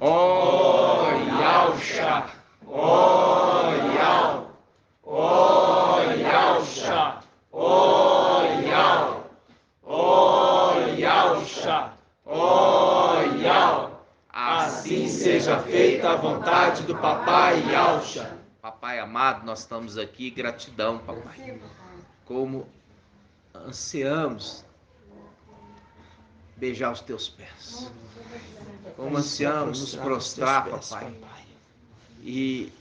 Ó Yalcha, ó Yal, ó Yalcha, ó Yal, ó Yalcha, ó Yal. Assim seja feita a vontade do Papai Yalcha. Papai amado, nós estamos aqui, gratidão, papai. Como ansiamos beijar os teus pés. Como ansiamos nos prostrar, papai, e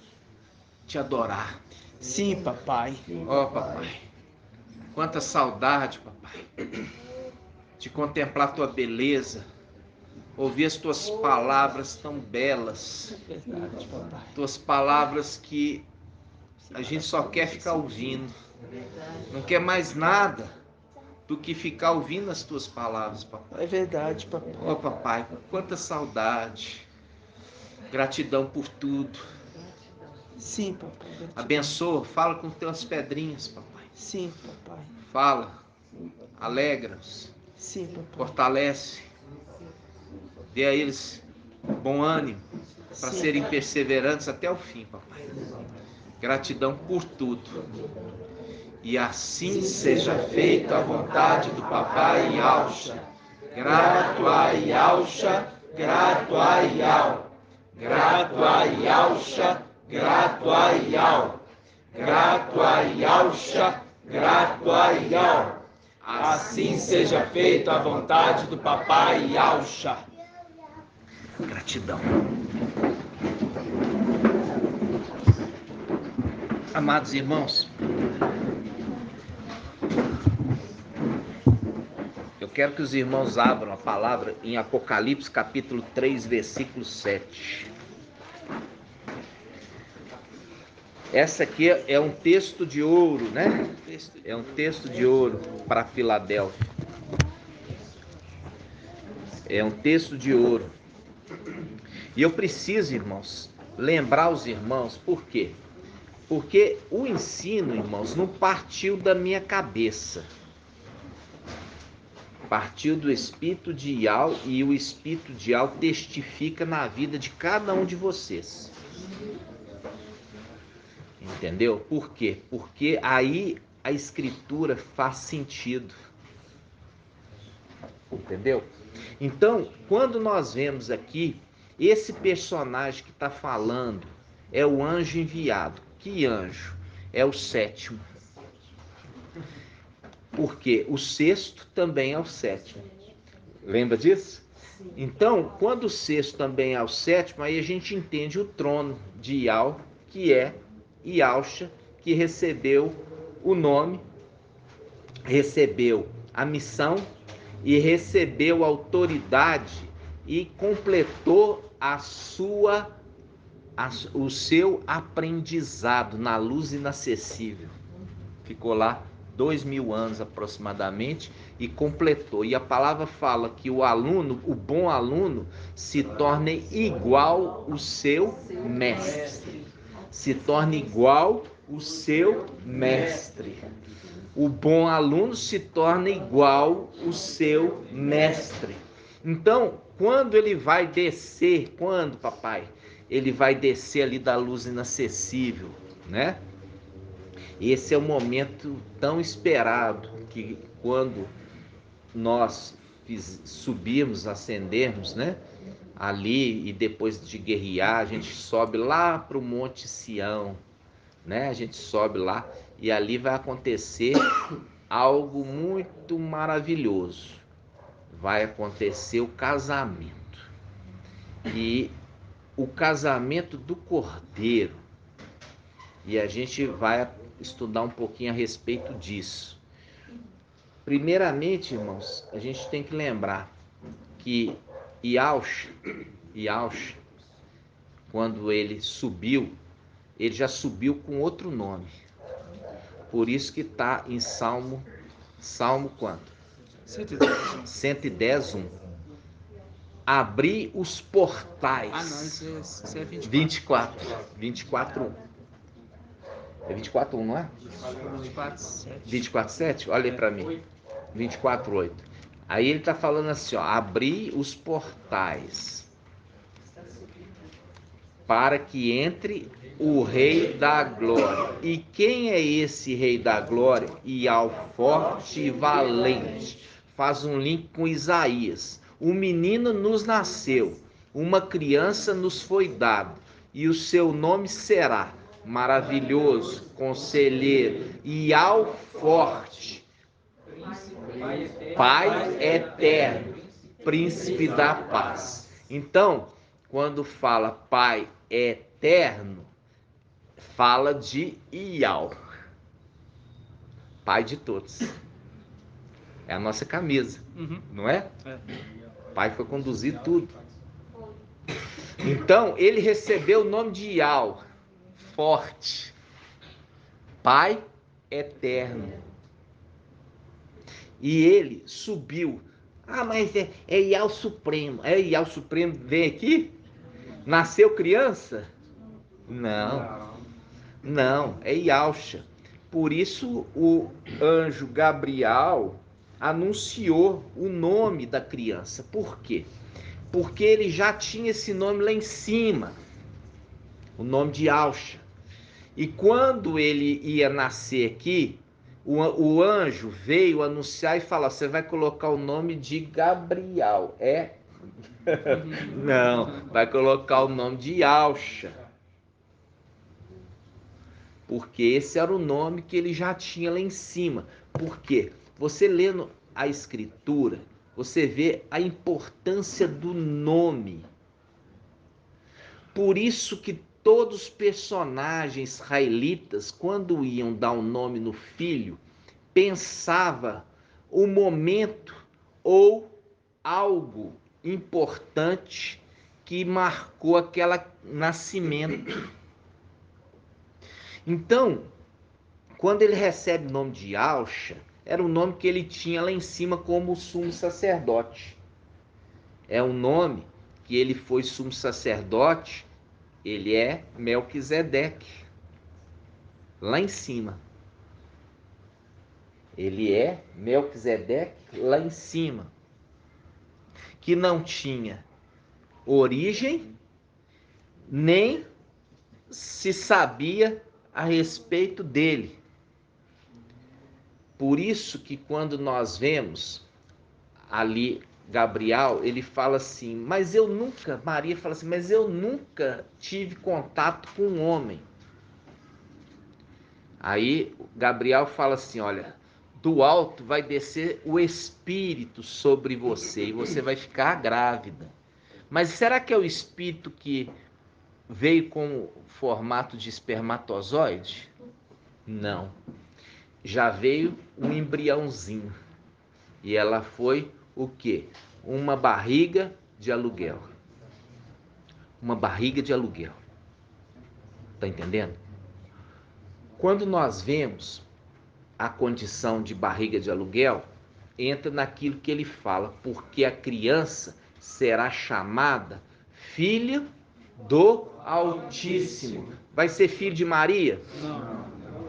te adorar. Sim, papai. Ó, papai, quanta saudade, papai, de contemplar tua beleza, ouvir as tuas palavras tão belas. É verdade, papai. Tuas palavras que a gente só quer ficar ouvindo. Não quer mais nada do que ficar ouvindo as tuas palavras, papai. É verdade, papai. Ó, papai, quanta saudade. Gratidão por tudo. Sim, papai. Gratidão. Abençoa, fala com teus pedrinhos, papai. Sim, papai. Fala, alegra-os, Sim, papai. fortalece, dê a eles bom ânimo para serem perseverantes até o fim, papai. Gratidão por tudo. E assim seja feita a vontade do Papai Yalcha. Grato a Yalcha, grato a Yal. Grato a Yalcha, grato a Yal. Grato a Yalcha, grato a Yal. Assim seja feita a vontade do Papai Yalcha. Gratidão. Amados irmãos, eu quero que os irmãos abram a palavra em Apocalipse capítulo 3, versículo 7. Essa aqui é um texto de ouro, né? É um texto de ouro para Filadélfia. É um texto de ouro. E eu preciso, irmãos, lembrar os irmãos, por quê? Porque o ensino, irmãos, não partiu da minha cabeça. Partiu do Espírito de Yal, e o Espírito de Yal testifica na vida de cada um de vocês. Entendeu? Por quê? Porque aí a Escritura faz sentido. Entendeu? Então, quando nós vemos aqui, esse personagem que está falando é o anjo enviado. Que anjo? É o sétimo. Porque o sexto também é o sétimo. Lembra disso? Então, quando o sexto também é o sétimo, aí a gente entende o trono de Yal, que é Yalcha, que recebeu o nome, recebeu a missão e recebeu a autoridade e completou o seu aprendizado na luz inacessível. Ficou lá 2000 anos aproximadamente e completou. E a palavra fala que o aluno, o bom aluno, se torne igual o seu mestre. Se torne igual o seu mestre. O bom aluno se torna igual o seu mestre. Então, quando ele vai descer, quando, papai? Ele vai descer ali da luz inacessível, né? Esse é o momento tão esperado que quando nós subirmos, ascendermos, né? Ali e depois de guerrear, a gente sobe lá para o Monte Sião, né? A gente sobe lá e ali vai acontecer algo muito maravilhoso. Vai acontecer o casamento. E o casamento do Cordeiro. E a gente vai estudar um pouquinho a respeito disso. Primeiramente, irmãos, a gente tem que lembrar que Yalcha, quando ele subiu, ele já subiu com outro nome. Por isso que está em Salmo quanto? 110, 1. Abri os portais. Ah, não, isso é 24. 24, 1. É 24, 1, não é? 24, 7. 24, 7? Olha aí para mim. 24, 8. Aí ele está falando assim, ó, abri os portais. para que entre o Rei da Glória. E quem é esse Rei da Glória? Ial forte e valente. Faz um link com Isaías. Um menino nos nasceu, uma criança nos foi dada, e o seu nome será Maravilhoso, Conselheiro, Ial forte, Pai eterno, Príncipe da paz. Então, quando fala Pai eterno, fala de Ial, Pai de todos. É a nossa camisa, não é? O Pai foi conduzir tudo. Então, ele recebeu o nome de Ial, forte, Pai eterno. E ele subiu. Ah, mas é Ial Supremo. É Ial Supremo, vem aqui? Nasceu criança? Não, não, é Ialcha. Por isso o anjo Gabriel anunciou o nome da criança. Por quê? Porque ele já tinha esse nome lá em cima, o nome de Ialcha. E quando ele ia nascer aqui, o anjo veio anunciar e falar: você vai colocar o nome de Gabriel. É? Não, vai colocar o nome de Ialcha. Porque esse era o nome que ele já tinha lá em cima. Por quê? Você lendo a escritura, você vê a importância do nome. Por isso que todos os personagens israelitas, quando iam dar um nome no filho, pensava o momento ou algo importante que marcou aquele nascimento. Então, quando ele recebe o nome de Alcha, era o nome que ele tinha lá em cima como sumo sacerdote. É um nome que ele foi sumo sacerdote, ele é Melquisedeque, lá em cima. Ele é Melquisedeque lá em cima, que não tinha origem, nem se sabia a respeito dele. Por isso que quando nós vemos ali Gabriel, ele fala assim, mas eu nunca, Maria fala assim, mas eu nunca tive contato com um homem. Aí Gabriel fala assim, olha, do alto vai descer o Espírito sobre você e você vai ficar grávida. Mas será que é o Espírito que veio com formato de espermatozoide? Não. Já veio um embriãozinho. E ela foi o quê? Uma barriga de aluguel. Uma barriga de aluguel. Tá entendendo? Quando nós vemos a condição de barriga de aluguel, entra naquilo que ele fala, porque a criança será chamada filha do Altíssimo. Vai ser filho de Maria?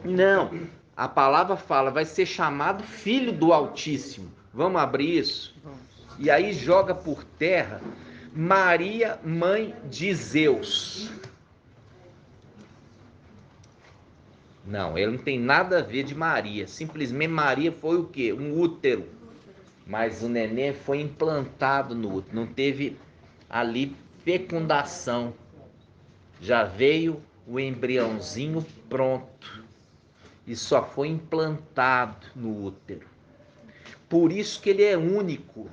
Não. A palavra fala, vai ser chamado filho do Altíssimo. Vamos abrir isso? E aí joga por terra Maria, mãe de Zeus. Não, ele não tem nada a ver de Maria. Simplesmente Maria foi o quê? Um útero. Mas o neném foi implantado no útero. Não teve ali fecundação. Já veio o embriãozinho pronto. E só foi implantado no útero. Por isso que ele é único.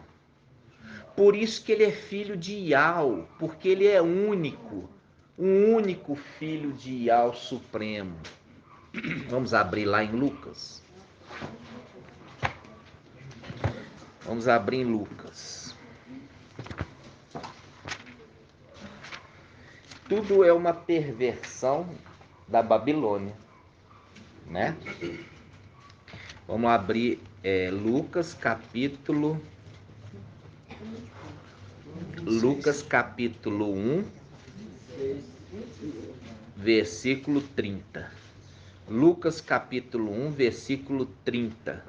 Por isso que ele é filho de Ial. Porque ele é único. Um único filho de Ial Supremo. Vamos abrir lá em Lucas. Vamos abrir em Lucas. Tudo é uma perversão da Babilônia, né? Vamos abrir Lucas capítulo 1, versículo 30. Lucas capítulo 1, versículo 30.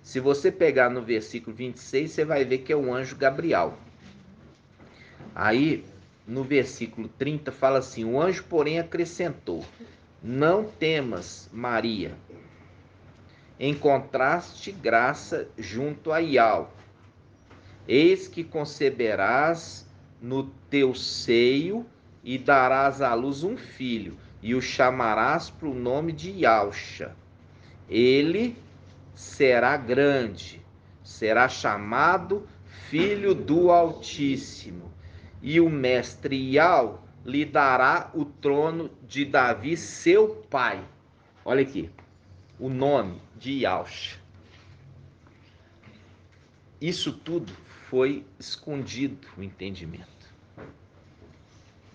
Se você pegar no versículo 26, você vai ver que é o anjo Gabriel. Aí no versículo 30, fala assim: o anjo, porém, acrescentou: não temas, Maria, encontraste graça junto a Iau. Eis que conceberás no teu seio e darás à luz um filho, e o chamarás para o nome de Iauxa. Ele será grande, será chamado Filho do Altíssimo, e o mestre Iau lhe dará o trono de Davi, seu pai. Olha aqui, o nome de Iauxa. Isso tudo foi escondido o entendimento,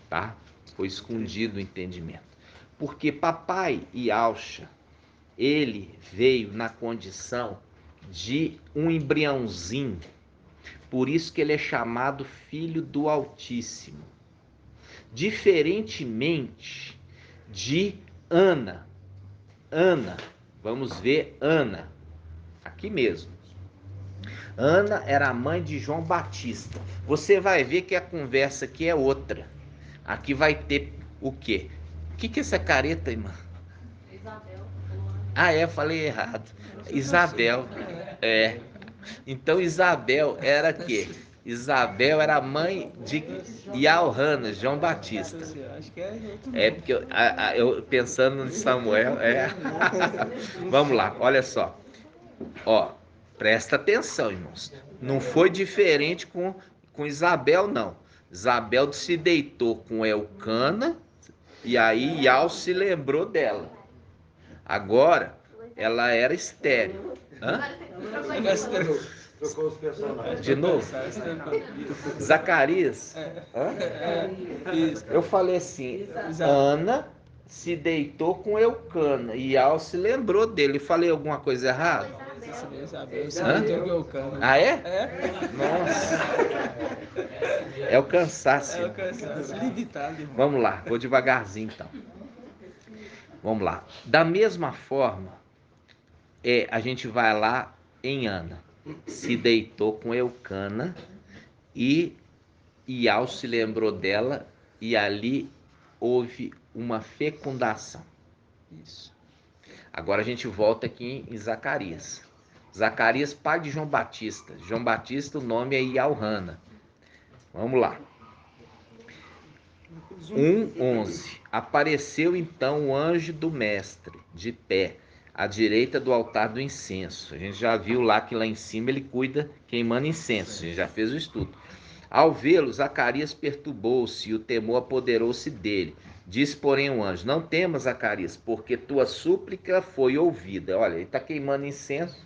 tá? Foi escondido o entendimento. Porque papai Iauxa, ele veio na condição de um embriãozinho, por isso que ele é chamado Filho do Altíssimo. Diferentemente de Ana. Ana, vamos ver Ana, aqui mesmo. Ana era a mãe de João Batista. Você vai ver que a conversa aqui é outra. Aqui vai ter o quê? O que é essa careta, irmã? Isabel. Ah, é, falei errado. Isabel. É. Então Isabel era quê? Isabel era a mãe de Iauhana, João Batista. É porque eu pensando em Samuel, Vamos lá, olha só. Ó, presta atenção, irmãos. Não foi diferente com Isabel, não. Isabel se deitou com Elcana e aí Iau se lembrou dela. Agora, ela era estéril. Hã? De novo? Zacarias? Hã? Eu falei assim, Ana se deitou com Eucana e Iau se lembrou dele. Falei alguma coisa errada? Ah, é? Nossa. É o cansaço. É o cansaço limitado. Vamos lá, vou devagarzinho então. Vamos lá. Da mesma forma, a gente vai lá em Ana. Se deitou com Eucana e Iau se lembrou dela e ali houve uma fecundação. Isso. Agora a gente volta aqui em Zacarias. Zacarias, pai de João Batista. João Batista, o nome é Iauhana. Vamos lá. 1:11. Apareceu então o anjo do mestre, de pé, à direita do altar do incenso. A gente já viu lá que lá em cima ele cuida queimando incenso. A gente já fez o estudo. Ao vê-lo, Zacarias perturbou-se e o temor apoderou-se dele. Disse, porém, o anjo: não temas, Zacarias, porque tua súplica foi ouvida. Olha, ele está queimando incenso,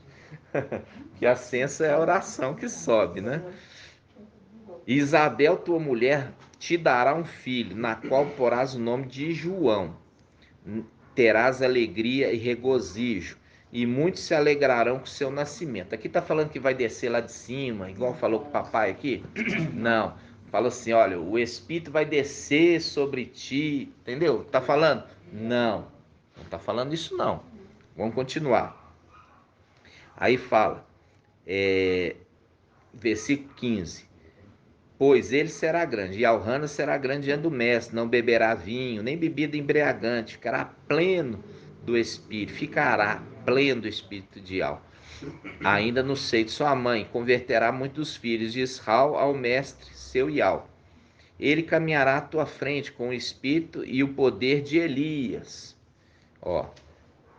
que a incenso é a oração que sobe, né? Isabel, tua mulher, te dará um filho, na qual porás o nome de João. Terás alegria e regozijo, e muitos se alegrarão com o seu nascimento. Aqui está falando que vai descer lá de cima, igual falou com o papai aqui? Não. Fala assim, olha, o Espírito vai descer sobre ti, entendeu? Está falando? Não. Não está falando isso não. Vamos continuar. Aí fala, versículo 15. Pois ele será grande, e Iauhana será grande diante do mestre, não beberá vinho, nem bebida embriagante, ficará pleno do Espírito, ficará pleno do Espírito de Iau. Ainda no seio de sua mãe, converterá muitos filhos de Israel ao mestre, seu Iau. Ele caminhará à tua frente com o Espírito e o poder de Elias,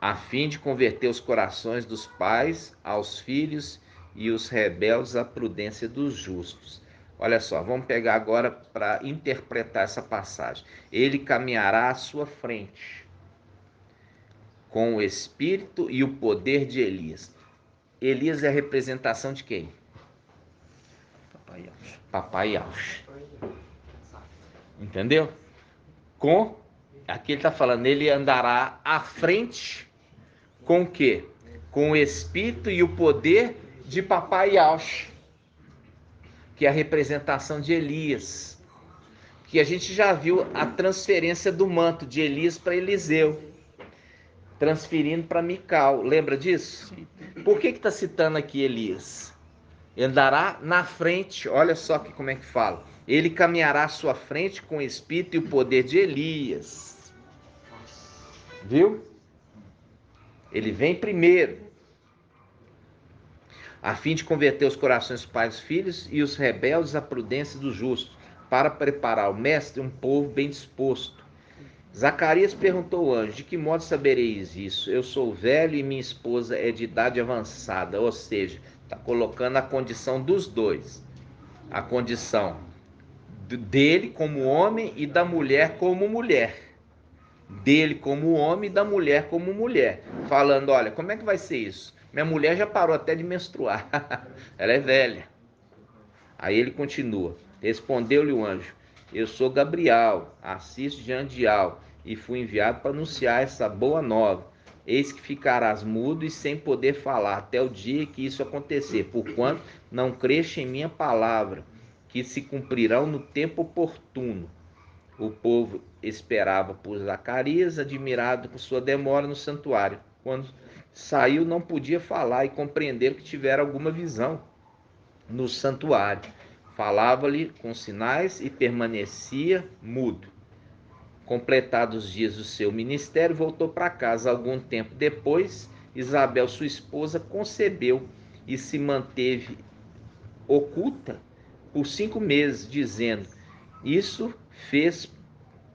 a fim de converter os corações dos pais aos filhos e os rebeldes à prudência dos justos. Olha só, vamos pegar agora para interpretar essa passagem. Ele caminhará à sua frente com o Espírito e o poder de Elias. Elias é a representação de quem? Papai Yaush. Entendeu? Aqui ele está falando, ele andará à frente com o quê? Com o Espírito e o poder de Papai Yaush, que é a representação de Elias, que a gente já viu a transferência do manto de Elias para Eliseu, transferindo para Mical. Lembra disso? Por que está citando aqui Elias? Ele andará na frente, olha só como é que fala, Ele caminhará à sua frente com o espírito e o poder de Elias. Viu? Ele vem primeiro, a fim de converter os corações dos pais e filhos e os rebeldes à prudência dos justos, para preparar o mestre um povo bem disposto. Zacarias perguntou ao anjo: de que modo sabereis isso? Eu sou velho e minha esposa é de idade avançada. Ou seja, está colocando a condição dos dois. A condição dele como homem e da mulher como mulher. Dele como homem e da mulher como mulher. Falando, olha, como é que vai ser isso? Minha mulher já parou até de menstruar. Ela é velha. Aí ele continua. Respondeu-lhe o anjo: eu sou Gabriel, assisto de Andial, e fui enviado para anunciar essa boa nova. Eis que ficarás mudo e sem poder falar até o dia que isso acontecer, porquanto não creste em minha palavra, que se cumprirão no tempo oportuno. O povo esperava por Zacarias, admirado por sua demora no santuário. Quando saiu, não podia falar e compreender que tivera alguma visão no santuário. Falava-lhe com sinais e permanecia mudo. Completados os dias do seu ministério, voltou para casa. Algum tempo depois, Isabel, sua esposa, concebeu e se manteve oculta por 5 meses, dizendo: isso fez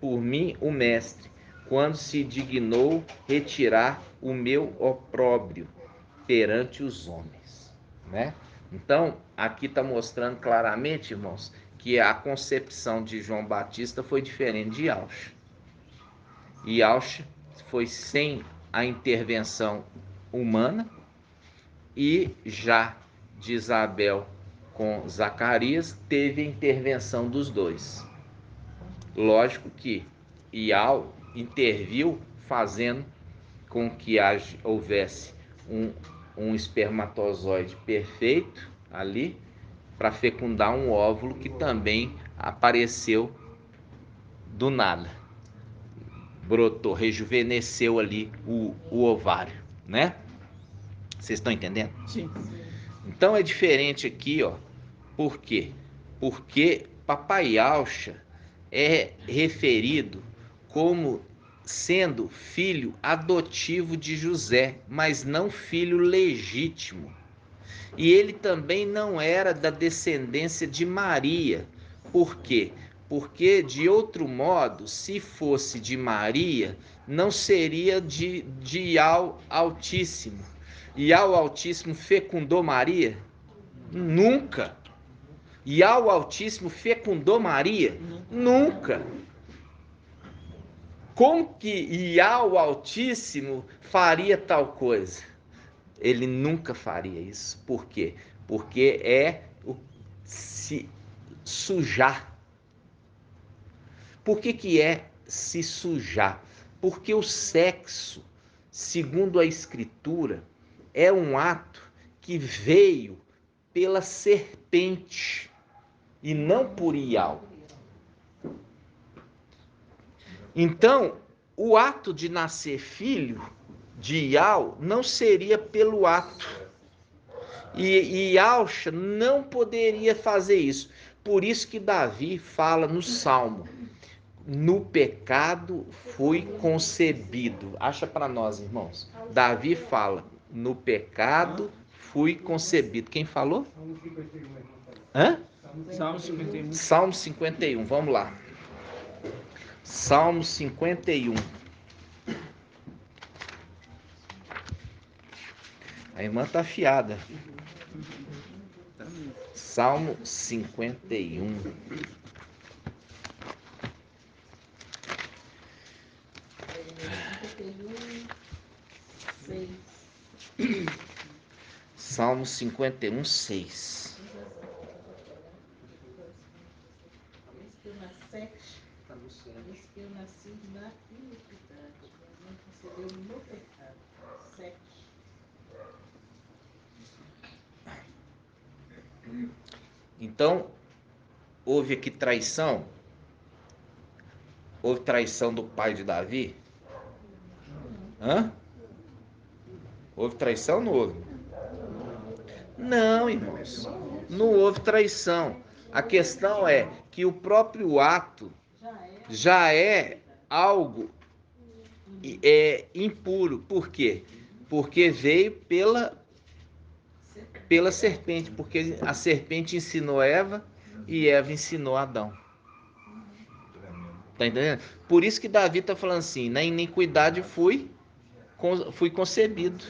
por mim o mestre, quando se dignou retirar o meu opróbrio perante os homens, né? Então, aqui está mostrando claramente, irmãos, que a concepção de João Batista foi diferente de Yaucha. E Yaucha foi sem a intervenção humana, e já de Isabel com Zacarias teve a intervenção dos dois. Lógico que Iau interviu fazendo com que houvesse um espermatozoide perfeito ali para fecundar um óvulo que também apareceu do nada. Brotou, rejuvenesceu ali o ovário, né? Vocês estão entendendo? Sim. Então é diferente aqui, ó. Por quê? Porque Papai Yaucha é referido como sendo filho adotivo de José, mas não filho legítimo. E ele também não era da descendência de Maria. Por quê? Porque, de outro modo, se fosse de Maria, não seria de Iau Altíssimo. Iau Altíssimo fecundou Maria? Nunca. Iau Altíssimo fecundou Maria? Nunca. Como que Iau Altíssimo faria tal coisa? Ele nunca faria isso. Por quê? Porque é se sujar. Por que é se sujar? Porque o sexo, segundo a Escritura, é um ato que veio pela serpente e não por Iau. Então, o ato de nascer filho de Iau não seria pelo ato. E Yaucha não poderia fazer isso. Por isso que Davi fala no Salmo: no pecado fui concebido. Acha para nós, irmãos. Davi fala: no pecado fui concebido. Quem falou? Hã? Salmo 51. Salmo 51, vamos lá. Salmo 51. A irmã tá afiada. Salmo 51. Salmo 51, 6. Diz que eu nasci na iniquidade, mas não concedeu no pecado. 7. Então, houve aqui traição? Houve traição do pai de Davi? Hã? Houve traição ou não houve? Não, irmãos. Não houve traição. A questão é que que o próprio ato já é algo impuro. Por quê? Porque veio pela serpente, porque a serpente ensinou Eva e Eva ensinou Adão. Tá entendendo? Por isso que Davi está falando assim, na iniquidade fui concebido.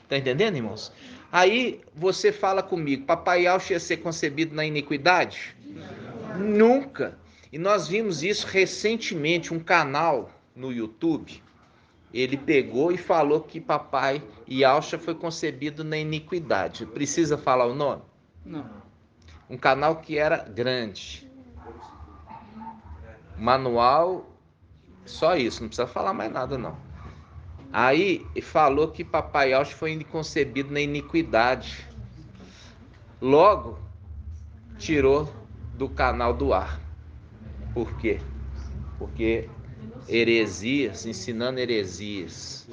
Tá entendendo, irmãos? Aí você fala comigo, papai Alcho ia ser concebido na iniquidade? Nunca. E nós vimos isso recentemente, um canal no YouTube, ele pegou e falou que papai Yalcha foi concebido na iniquidade. Precisa falar o nome? Não. Um canal que era grande. Manual, só isso, não precisa falar mais nada não. Aí falou que papai Yalcha foi concebido na iniquidade. Logo, tirou do canal do ar. Por quê? Porque heresias, ensinando heresias.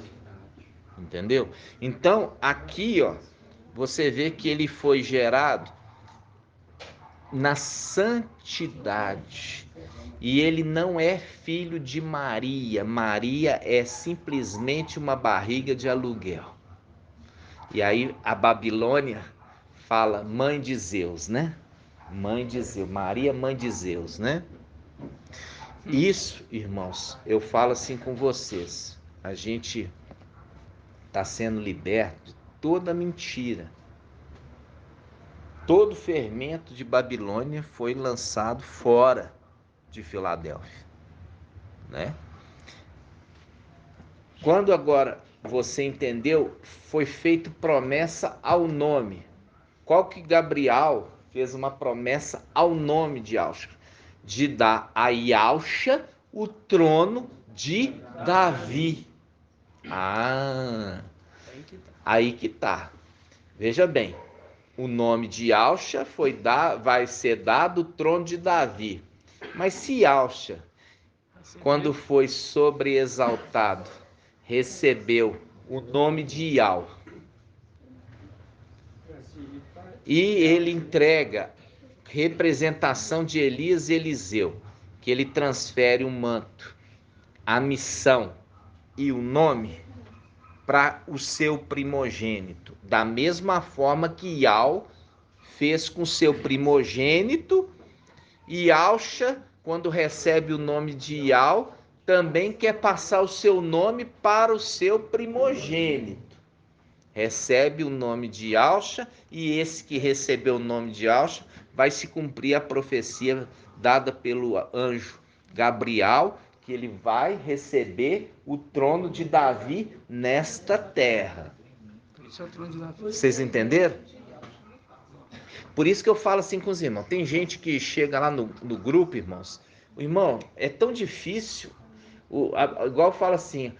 Entendeu? Então, aqui, ó, você vê que ele foi gerado na santidade. E ele não é filho de Maria. Maria é simplesmente uma barriga de aluguel. E aí a Babilônia fala mãe de Zeus, né? Mãe de Zeus. Maria, mãe de Zeus, né? Isso, irmãos, eu falo assim com vocês. A gente está sendo liberto de toda mentira. Todo fermento de Babilônia foi lançado fora de Filadélfia, né? Quando agora você entendeu, foi feita promessa ao nome. Qual que Gabriel fez uma promessa ao nome de Yalcha? De dar a Yalcha o trono de Davi. Aí que tá. Veja bem, o nome de Yalcha vai ser dado o trono de Davi. Mas se Yalcha, quando foi sobreexaltado, recebeu o nome de Yal, e ele entrega representação de Elias e Eliseu, que ele transfere o manto, a missão e o nome para o seu primogênito, da mesma forma que Yal fez com seu primogênito, e Yalcha, quando recebe o nome de Yal, também quer passar o seu nome para o seu primogênito. Recebe o nome de Yalcha, e esse que recebeu o nome de Yalcha vai se cumprir a profecia dada pelo anjo Gabriel, que ele vai receber o trono de Davi nesta terra. Vocês entenderam? Por isso que eu falo assim com os irmãos. Tem gente que chega lá no grupo, irmãos. O irmão, é tão difícil. Igual eu falo assim,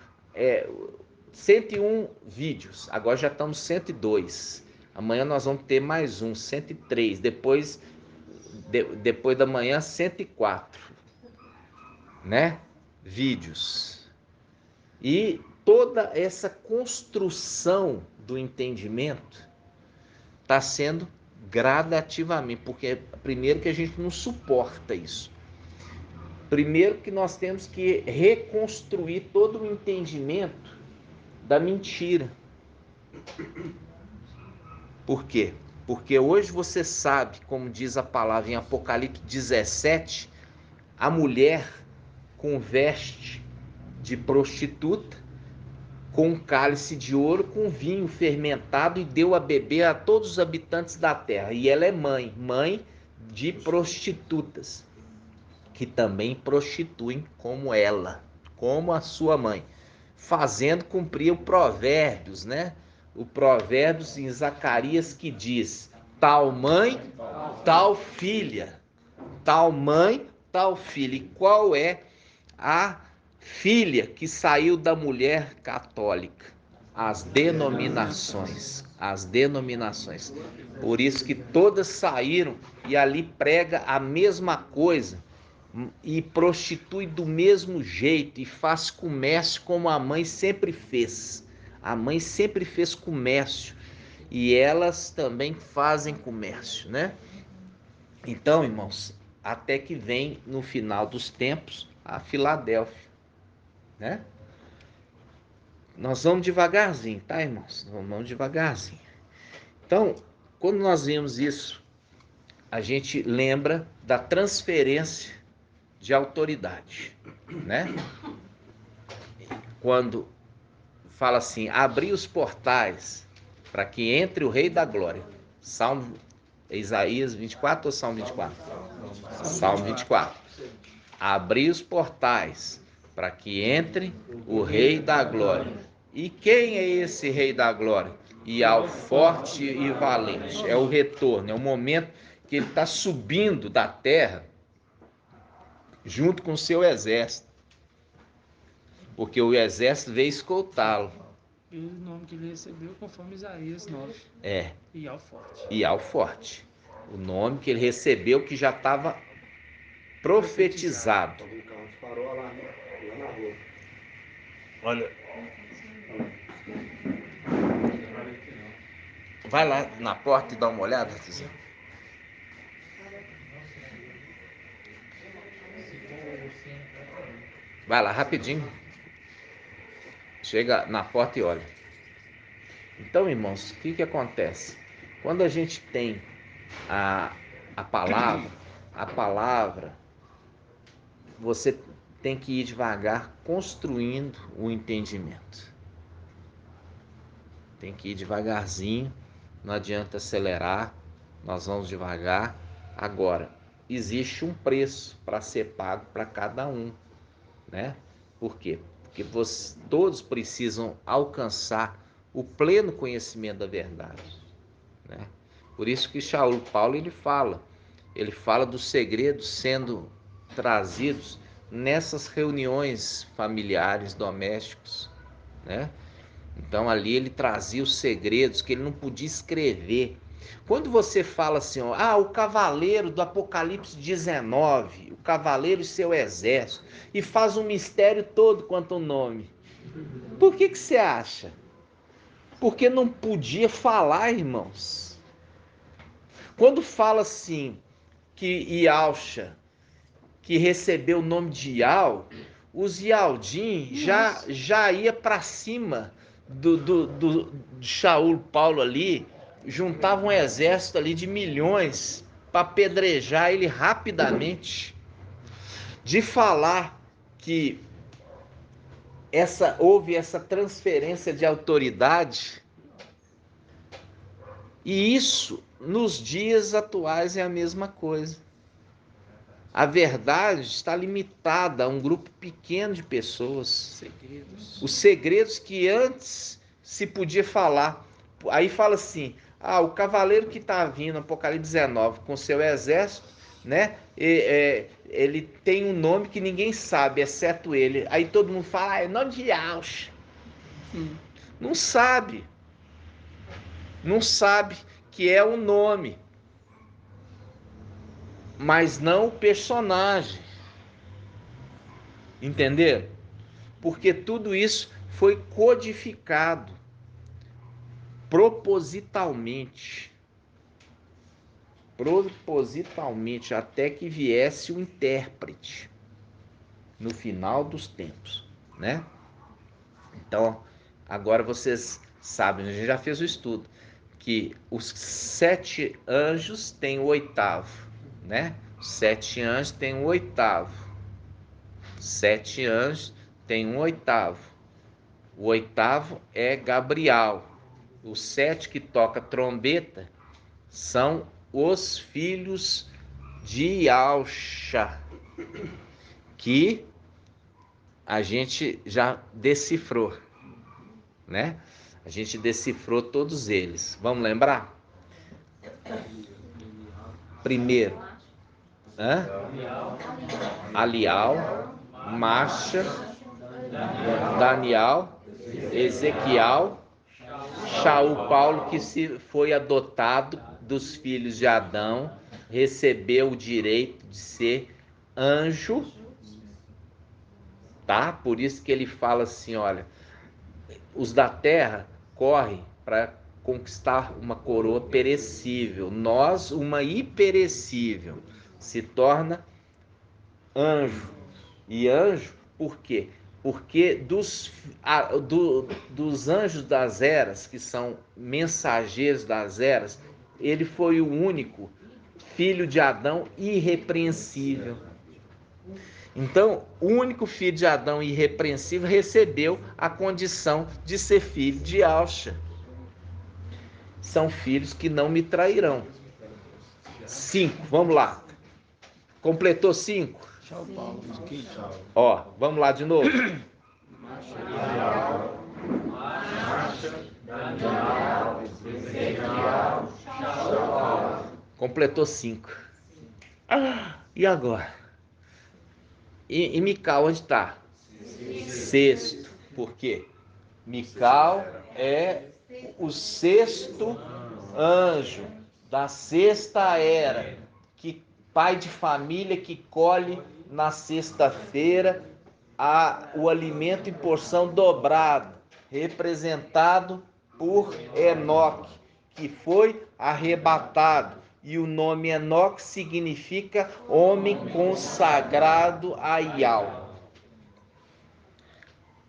101 vídeos. Agora já estamos 102. Amanhã nós vamos ter mais um, 103. Depois da manhã, 104. Né? Vídeos. E toda essa construção do entendimento está sendo gradativamente, porque primeiro que a gente não suporta isso. Primeiro que nós temos que reconstruir todo o entendimento da mentira. Por quê? Porque hoje você sabe, como diz a palavra em Apocalipse 17, a mulher com veste de prostituta, com um cálice de ouro, com vinho fermentado, e deu a beber a todos os habitantes da terra. E ela é mãe de prostitutas, que também prostituem como ela, como a sua mãe, fazendo cumprir o Provérbios, né? O Provérbios em Zacarias, que diz: tal mãe, tal filha. Tal mãe, tal filha. E qual é a filha que saiu da mulher católica? As denominações. As denominações. Por isso que todas saíram e ali prega a mesma coisa e prostitui do mesmo jeito e faz comércio como a mãe sempre fez. A mãe sempre fez comércio e elas também fazem comércio, né? Então, irmãos, até que vem no final dos tempos a Filadélfia, né? Nós vamos devagarzinho, tá, irmãos? Vamos devagarzinho. Então, quando nós vimos isso, a gente lembra da transferência de autoridade, né? Quando fala assim, abrir os portais para que entre o Rei da Glória. Salmo, Isaías 24 ou Salmo 24? Salmo 24. Abrir os portais para que entre o Rei da Glória. E quem é esse Rei da Glória? E ao forte e valente. É o retorno, é o momento que ele está subindo da terra junto com o seu exército. Porque o exército veio escoltá-lo. E o nome que ele recebeu conforme Isaías 9. É. E ao forte. E ao forte. O nome que ele recebeu que já estava profetizado. Olha. Vai lá na porta e dá uma olhada, Tizão. Vai lá rapidinho. Chega na porta e olha. Então, irmãos, o que acontece? Quando a gente tem a palavra, você tem que ir devagar construindo o entendimento. Tem que ir devagarzinho, não adianta acelerar, nós vamos devagar. Agora, existe um preço para ser pago para cada um, né? Por quê? Porque todos precisam alcançar o pleno conhecimento da verdade, né? Por isso que Paulo ele fala dos segredos sendo trazidos nessas reuniões familiares, domésticos, né? Então ali ele trazia os segredos que ele não podia escrever. Quando você fala assim, ó, o cavaleiro do Apocalipse 19, o cavaleiro e seu exército, e faz um mistério todo quanto o nome. Por que você acha? Porque não podia falar, irmãos. Quando fala assim, que Ialcha, que recebeu o nome de Ial, os Ialdim já ia para cima de Shaul Paulo ali, juntava um exército ali de milhões para apedrejar ele rapidamente. De falar que houve essa transferência de autoridade, e isso nos dias atuais é a mesma coisa. A verdade está limitada a um grupo pequeno de pessoas. Os segredos que antes se podia falar. Aí fala assim, o cavaleiro que está vindo, Apocalipse 19, com seu exército, né? Ele tem um nome que ninguém sabe, exceto ele. Aí todo mundo fala, é nome de Yahshua. Não sabe. Não sabe que é o nome, mas não o personagem. Entenderam? Porque tudo isso foi codificado propositalmente, até que viesse o intérprete no final dos tempos, né? Então, agora vocês sabem, a gente já fez o estudo, que os 7 anjos têm o 8º, né? Os 7 anjos têm o 8º. 7 anjos têm um 8º. O 8º é Gabriel. Os 7 que toca trombeta são os filhos de Yahshua, que a gente já decifrou, né? A gente decifrou todos eles. Vamos lembrar? Primeiro, Alial, Marcha, Daniel, Ezequiel, Shaul Paulo, que foi adotado dos filhos de Adão, recebeu o direito de ser anjo, tá? Por isso que ele fala assim, olha, os da terra correm para conquistar uma coroa perecível, nós uma iperecível. se torna anjo. E anjo, por quê? Porque dos anjos das eras, que são mensageiros das eras, ele foi o único filho de Adão irrepreensível. Então, o único filho de Adão irrepreensível recebeu a condição de ser filho de Yahshua. São filhos que não me trairão. 5, vamos lá. Completou 5? Tchau, Paulo. Ó, vamos lá de novo. Completou 5. E agora? E Mical onde está? Sexto. Por quê? Mical é o sexto anjo da sexta era, que pai de família que colhe na sexta-feira o alimento em porção dobrada, representado por Enoque, que foi arrebatado. E o nome Enoque significa homem consagrado a Yahweh.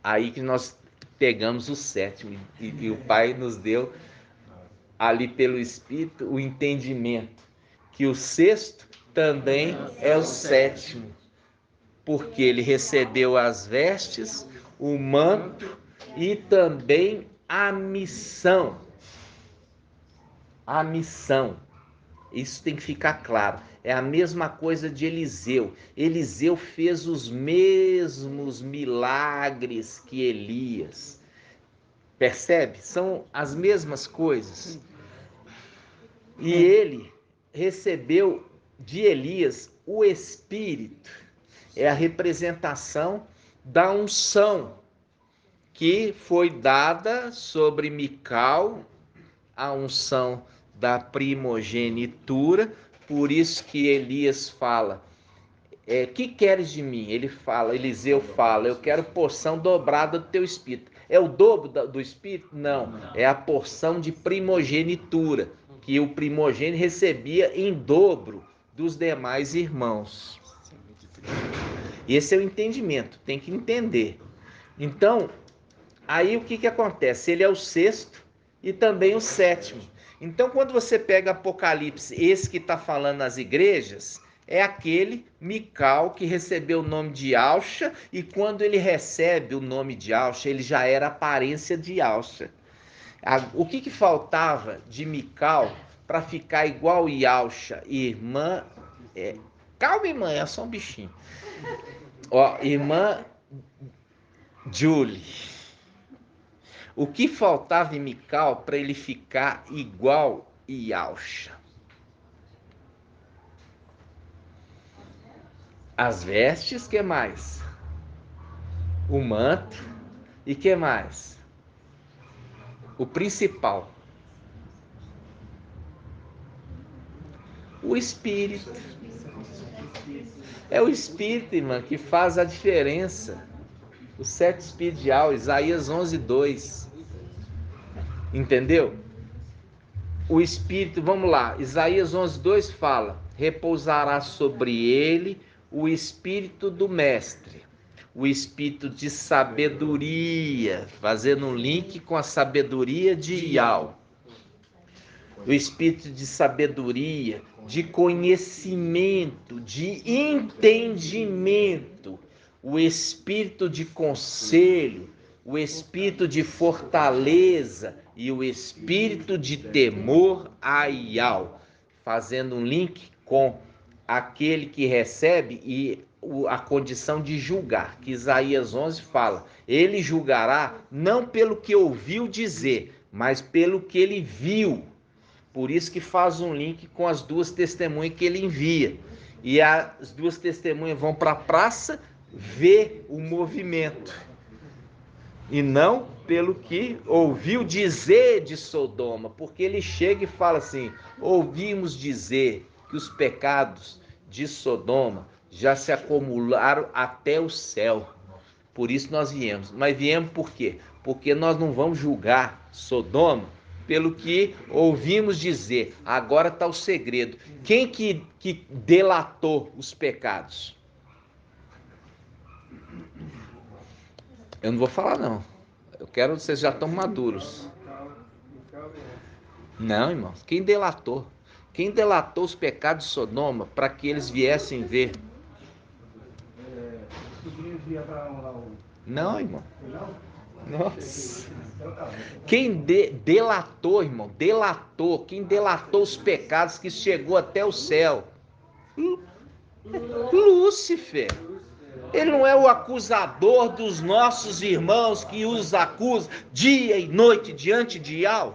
Aí que nós pegamos o sétimo, e o Pai nos deu ali pelo Espírito o entendimento que o sexto também é o sétimo, porque ele recebeu as vestes, o manto e também a missão. A missão. Isso tem que ficar claro. É a mesma coisa de Eliseu. Eliseu fez os mesmos milagres que Elias. Percebe? São as mesmas coisas. E ele recebeu de Elias o Espírito. É a representação da unção que foi dada sobre Mical, a unção da primogenitura. Por isso que Elias fala, que queres de mim? Eliseu fala, eu quero porção dobrada do teu espírito. É o dobro do espírito? Não, é a porção de primogenitura, que o primogênito recebia em dobro dos demais irmãos. E esse é o entendimento, tem que entender. Então, aí o que acontece? Ele é o sexto e também o sétimo. Então, quando você pega Apocalipse, esse que está falando nas igrejas, é aquele Mical que recebeu o nome de Yahshua, e quando ele recebe o nome de Yahshua, ele já era a aparência de Yahshua. O que faltava de Mical para ficar igual Yahshua? Irmã, calma, irmã, é só um bichinho. Ó, irmã Julie. O que faltava em Mical para ele ficar igual Yahshua? As vestes, que mais? O manto e que mais? O principal. O Espírito. É o Espírito, irmã, que faz a diferença. O sete espiritual, Isaías 11:2. Entendeu? O Espírito, vamos lá, Isaías 11:2 fala, repousará sobre ele o Espírito do Mestre, o Espírito de sabedoria, fazendo um link com a sabedoria de Yahweh. O Espírito de sabedoria, de conhecimento, de entendimento, o Espírito de conselho, o Espírito de fortaleza e o Espírito de temor a Yahweh, fazendo um link com aquele que recebe e a condição de julgar, que Isaías 11 fala, ele julgará não pelo que ouviu dizer, mas pelo que ele viu. Por isso que faz um link com as duas testemunhas que ele envia. E as duas testemunhas vão para a praça ver o movimento. E não pelo que ouviu dizer de Sodoma. Porque ele chega e fala assim, ouvimos dizer que os pecados de Sodoma já se acumularam até o céu. Por isso nós viemos. Mas viemos por quê? Porque nós não vamos julgar Sodoma pelo que ouvimos dizer. Agora está o segredo. Quem que delatou os pecados? Eu não vou falar, não. Eu quero, vocês já estão maduros. Não, irmãos. Quem delatou? Quem delatou os pecados de Sodoma para que eles viessem ver? Não, irmão. Nossa. Quem delatou, irmão? Delatou. Quem delatou os pecados que chegou até o céu? Lúcifer. Ele não é o acusador dos nossos irmãos que os acusa dia e noite diante de Yahweh?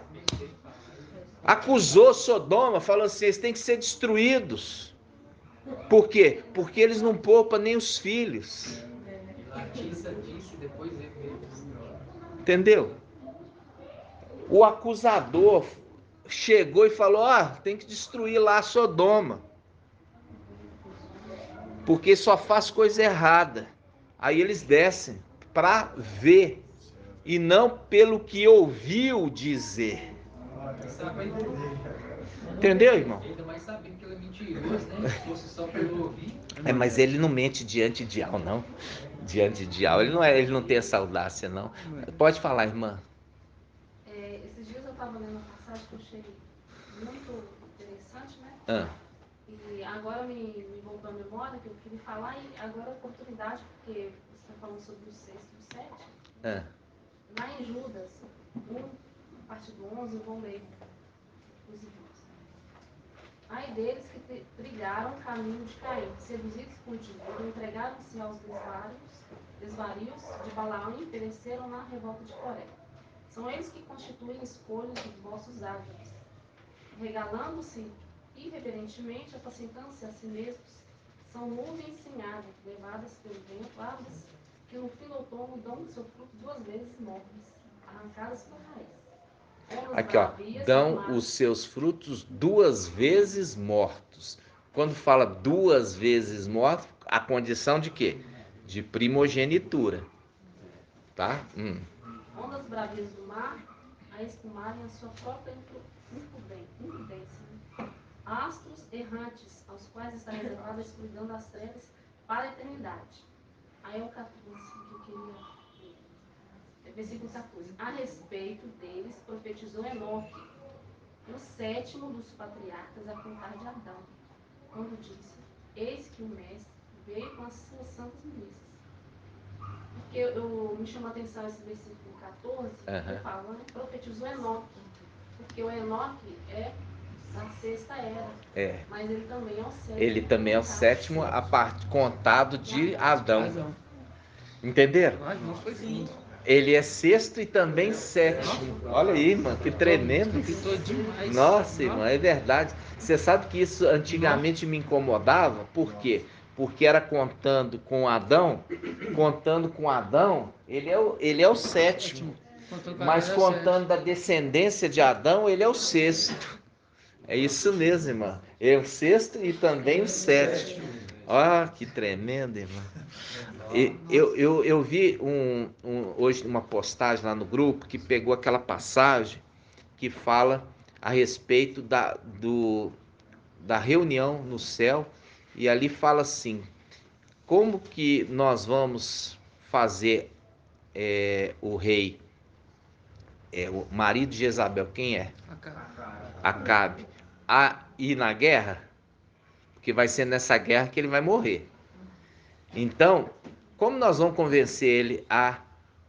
Acusou Sodoma, falou assim: eles têm que ser destruídos. Por quê? Porque eles não poupam nem os filhos. Entendeu? O acusador chegou e falou: tem que destruir lá Sodoma, porque só faz coisa errada. Aí eles descem para ver e não pelo que ouviu dizer. Entendeu, irmão? Ainda mais sabendo que ele é mentiroso, né? Se fosse só pelo ouvir. Mas ele não mente diante de Yahweh, não. Diante de Yahweh, ele não tem essa audácia, não. Pode falar, irmã. Esses dias eu estava lendo uma passagem que eu achei muito interessante, né? E agora me voltou à memória que eu queria falar, e agora a oportunidade, porque você está falando sobre o 6 e o 7. Lá em Judas 1, a partir do 11, eu vou ler os irmãos. Ai deles que trilharam o caminho de Caim, seduzidos por dinheiro, entregaram-se aos desvarios de Balaão e pereceram na revolta de Coré. São eles que constituem escolhas dos vossos águas, regalando-se irreverentemente, apacentando-se a si mesmos. São nuvens sem água, levadas pelo vento, árvores que no fim do outono dão seu fruto 2 vezes mortas, arrancadas pela raiz. Aqui, ó, dão os seus frutos 2 vezes mortos. Quando fala 2 vezes mortos, a condição de quê? De primogenitura. Tá? Ondas bravias do mar a espumarem a sua própria imprudência. Astros errantes, aos quais está reservada a escuridão das trevas para a eternidade. Aí é o 14 que eu queria. Versículo 14. A respeito deles profetizou Enoque, o 7º dos patriarcas, a contar de Adão, quando disse: eis que o Mestre veio com as suas santas milícias. Porque me chamou a atenção esse versículo 14, que fala, né? Profetizou Enoque, porque o Enoque é da 6ª era, mas ele também é o 7º. Ele também é o 7º a parte contado de Adão. Entenderam? Ele é 6º e também 7º. Olha aí, irmão, que tremendo. Nossa, irmão, é verdade. Você sabe que isso antigamente me incomodava? Por quê? Porque era contando com Adão, ele é o 7º. Mas contando da descendência de Adão, ele é o 6º. É isso mesmo, irmão. É o 6º e também o 7º. Ó, que tremendo, irmão. Eu vi hoje uma postagem lá no grupo que pegou aquela passagem que fala a respeito da reunião no céu, e ali fala assim: como que nós vamos fazer o rei, o marido de Jezabel, quem é? Acabe, a ir na guerra? Porque vai ser nessa guerra que ele vai morrer. Então, como nós vamos convencer ele a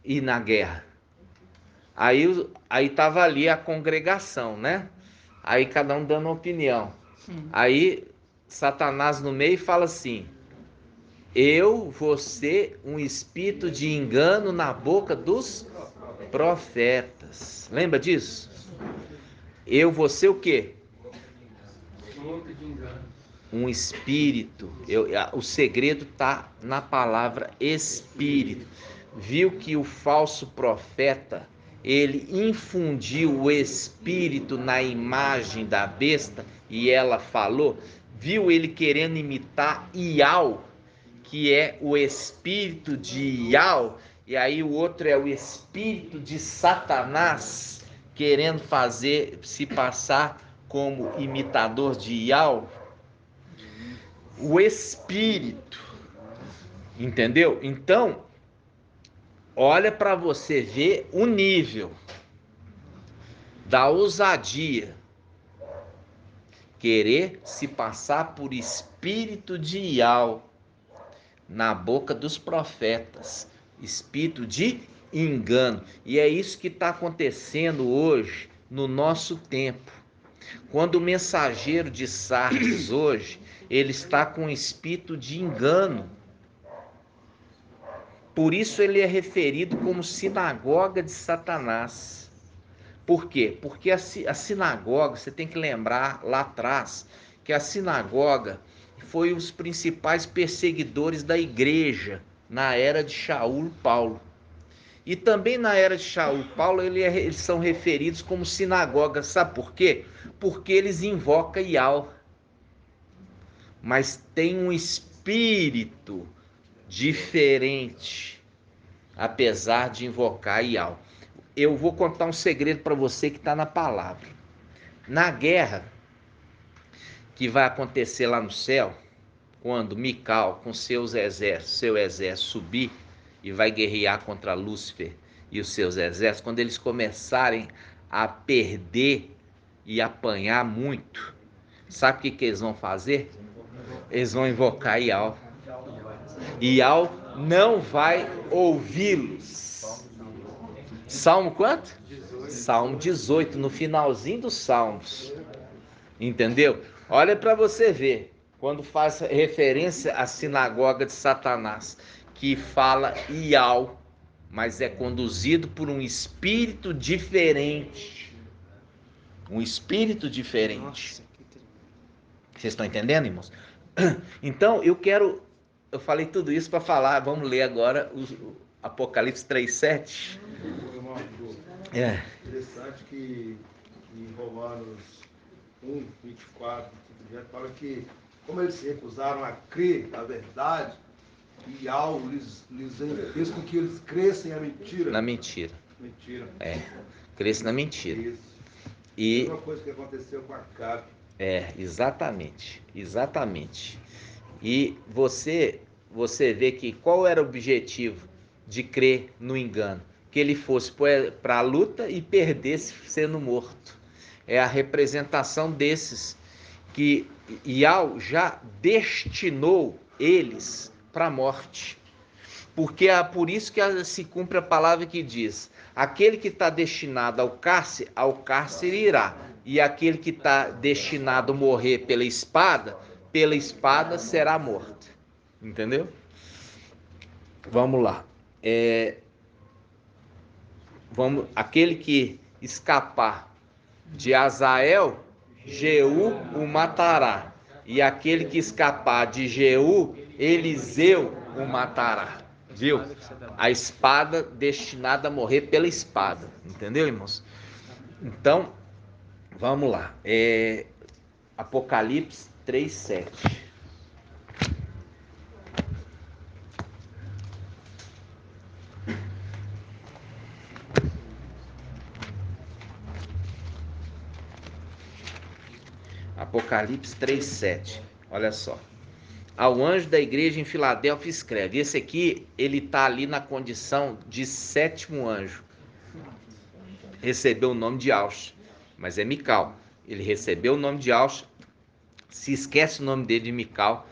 ir na guerra? Aí estava ali a congregação, né? Aí cada um dando uma opinião. Aí Satanás no meio fala assim: eu vou ser um espírito de engano na boca dos profetas. Lembra disso? Eu vou ser o quê? Um espírito. O segredo está na palavra espírito. Viu que o falso profeta, ele infundiu o espírito na imagem da besta e ela falou? Viu ele querendo imitar Iau, que é o espírito de Iau, e aí o outro é o espírito de Satanás, querendo se passar como imitador de Iau, o espírito, entendeu? Então, olha para você ver o nível da ousadia, querer se passar por espírito de Iau na boca dos profetas, espírito de engano. E é isso que está acontecendo hoje no nosso tempo. Quando o mensageiro de Sardes hoje, ele está com espírito de engano. Por isso ele é referido como sinagoga de Satanás. Por quê? Porque a sinagoga, você tem que lembrar lá atrás, que a sinagoga foi os principais perseguidores da igreja na era de Shaul Paulo. E também na era de Shaul Paulo eles são referidos como sinagoga. Sabe por quê? Porque eles invocam Iau. Mas tem um espírito diferente, apesar de invocar Iau. Eu vou contar um segredo para você que está na palavra. Na guerra que vai acontecer lá no céu, quando Mical com seu exército subir e vai guerrear contra Lúcifer e os seus exércitos, quando eles começarem a perder e apanhar muito, sabe o que eles vão fazer? Eles vão invocar Iau. Iau não vai ouvi-los. Salmo quanto? Salmo 18, no finalzinho dos Salmos. Entendeu? Olha para você ver, quando faz referência à sinagoga de Satanás, que fala Iau, mas é conduzido por um espírito diferente. Um espírito diferente. Vocês estão entendendo, irmãos? Então, eu falei tudo isso para falar, vamos ler agora o Apocalipse 3:7. É interessante que em Romanos 1:24, fala que, como eles se recusaram a crer na verdade, Iau lhes fez com que eles crescem a mentira. Na mentira. Mentira. Cresce na mentira. Isso. E uma coisa que aconteceu com Acabe. Exatamente. E você vê que qual era o objetivo de crer no engano? Que ele fosse para a luta e perdesse sendo morto. É a representação desses que Iau já destinou eles para a morte. Porque é por isso que se cumpre a palavra que diz: aquele que está destinado ao cárcere irá. E aquele que está destinado a morrer pela espada será morto. Entendeu? Vamos lá. Aquele que escapar de Azael, Jeú o matará. E aquele que escapar de Jeú, Eliseu o matará. Viu? A espada destinada a morrer pela espada. Entendeu, irmãos? Então, vamos lá. Apocalipse 3:7. Apocalipse 3:7. Olha só. Ao anjo da igreja em Filadélfia escreve. Esse aqui, ele está ali na condição de sétimo anjo. Recebeu o nome de Aush, mas é Mical. Ele recebeu o nome de Aush, se esquece o nome dele de Mical,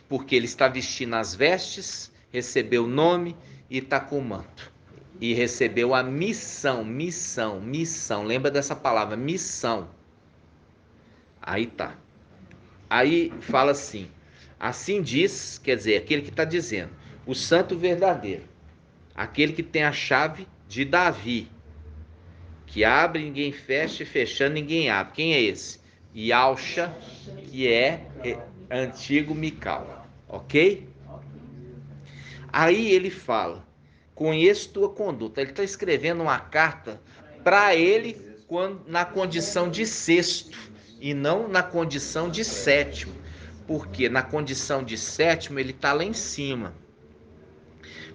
porque ele está vestindo as vestes, recebeu o nome e está com o manto. E recebeu a missão. Lembra dessa palavra, missão. Aí tá. Aí fala assim. Assim diz, quer dizer, aquele que está dizendo, o santo verdadeiro, aquele que tem a chave de Davi, que abre, ninguém fecha, e fechando, ninguém abre. Quem é esse? Yahusha, que é antigo Mical. Ok? Aí ele fala, conheço tua conduta. Ele está escrevendo uma carta para ele na condição de sexto e não na condição de sétimo. Porque na condição de sétimo ele está lá em cima.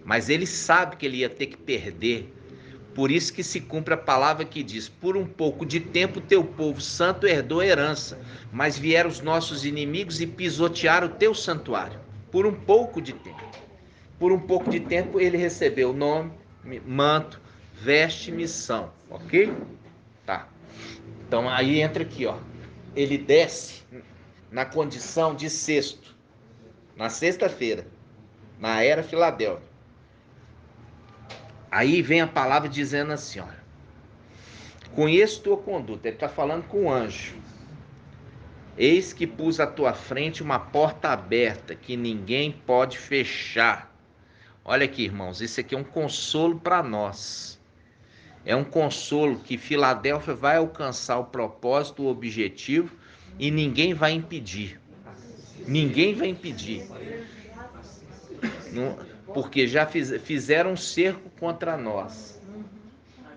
Mas ele sabe que ele ia ter que perder Por isso que se cumpre a palavra que diz: por um pouco de tempo teu povo santo herdou a herança, mas vieram os nossos inimigos e pisotearam o teu santuário. Por um pouco de tempo. Por um pouco de tempo ele recebeu nome, manto, veste, missão, ok? Tá. Então aí entra aqui, ó. Ele desce na condição de sexto, na sexta-feira, na era Filadélfia. Aí vem a palavra dizendo assim, ó: conheço tua conduta. Ele está falando com o anjo. Eis que pus à tua frente uma porta aberta que ninguém pode fechar. Olha aqui, irmãos, isso aqui é um consolo para nós. É um consolo que Filadélfia vai alcançar o propósito, o objetivo, e ninguém vai impedir. Ninguém vai impedir. Porque já fizeram um cerco contra nós,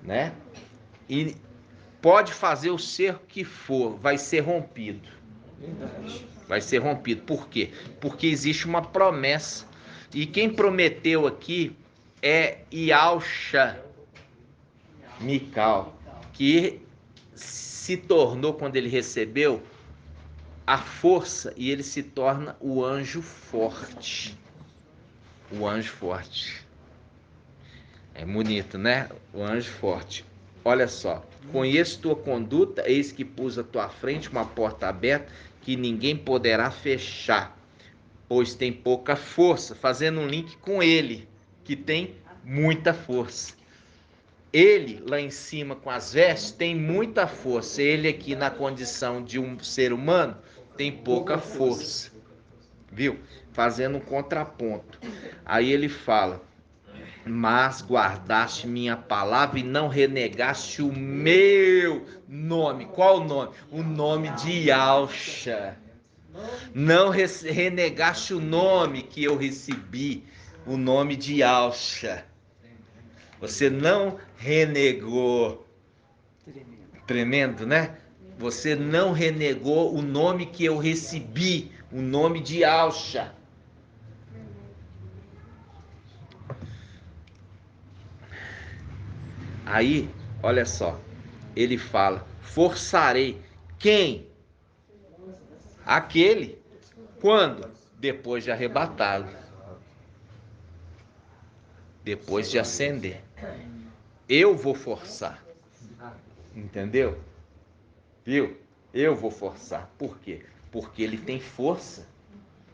né? E pode fazer o cerco que for, vai ser rompido. Vai ser rompido. Por quê? Porque existe uma promessa. E quem prometeu aqui é Yalcha Mical, que se tornou, quando ele recebeu, a força, e ele se torna o anjo forte. O anjo forte. É bonito, né? O anjo forte. Olha só. Conheço tua conduta, eis que pus à tua frente uma porta aberta que ninguém poderá fechar, pois tem pouca força. Fazendo um link com ele, que tem muita força. Ele, lá em cima com as vestes, tem muita força. Ele aqui na condição de um ser humano, tem pouca força. Viu? Fazendo um contraponto. Aí ele fala: mas guardaste minha palavra e não renegaste o meu nome. Qual o nome? O nome de Yalcha. Não renegaste o nome que eu recebi, o nome de Yalcha. Você não renegou. Tremendo, né? Você não renegou o nome que eu recebi, o nome de Yalcha. Aí, olha só, ele fala: forçarei. Quem? Aquele. Quando? Depois de arrebatá-lo. Depois de ascender. Eu vou forçar. Entendeu? Viu? Eu vou forçar. Por quê? Porque ele tem força.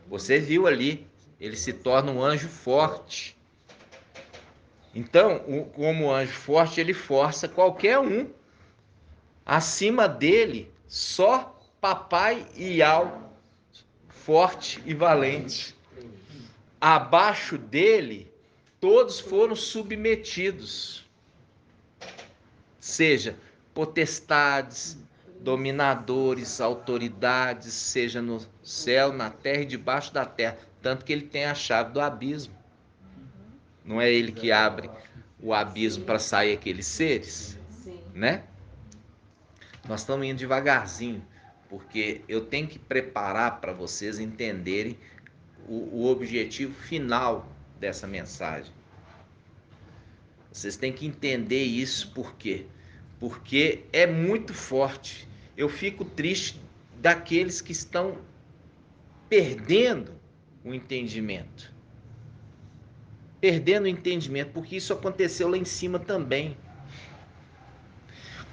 Você viu ali, ele se torna um anjo forte. Então, como anjo forte, ele força qualquer um. Acima dele, só papai Ial, forte e valente. Abaixo dele, todos foram submetidos. Seja potestades, dominadores, autoridades, seja no céu, na terra e debaixo da terra. Tanto que ele tem a chave do abismo. Não é ele que abre o abismo para sair aqueles seres? Sim. Né? Nós estamos indo devagarzinho, porque eu tenho que preparar para vocês entenderem o objetivo final dessa mensagem. Vocês têm que entender isso. Por quê? Porque é muito forte. Eu fico triste daqueles que estão perdendo o entendimento. Perdendo o entendimento, porque isso aconteceu lá em cima também.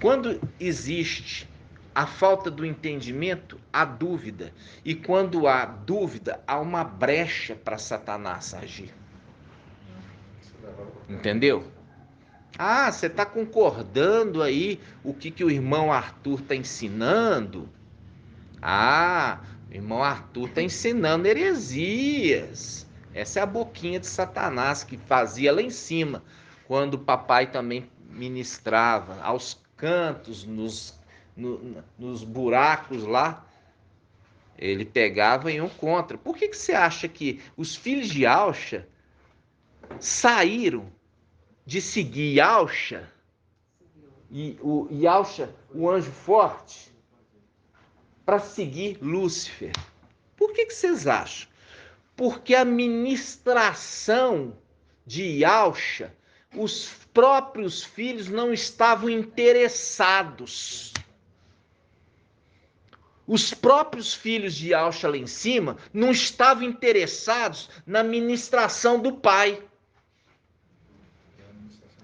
Quando existe a falta do entendimento, há dúvida. E quando há dúvida, há uma brecha para Satanás agir. Entendeu? Ah, você está concordando aí o que o irmão Arthur está ensinando? Ah, o irmão Arthur está ensinando heresias. Essa é a boquinha de Satanás que fazia lá em cima, quando o papai também ministrava, aos cantos, nos buracos lá, ele pegava em um contra. Por que você acha que os filhos de Yalcha saíram de seguir Yalcha, e o Yalcha, o anjo forte, para seguir Lúcifer? Por que vocês acham? Porque a ministração de Yalcha os próprios filhos não estavam interessados. Os próprios filhos de Yahshua lá em cima não estavam interessados na ministração do pai.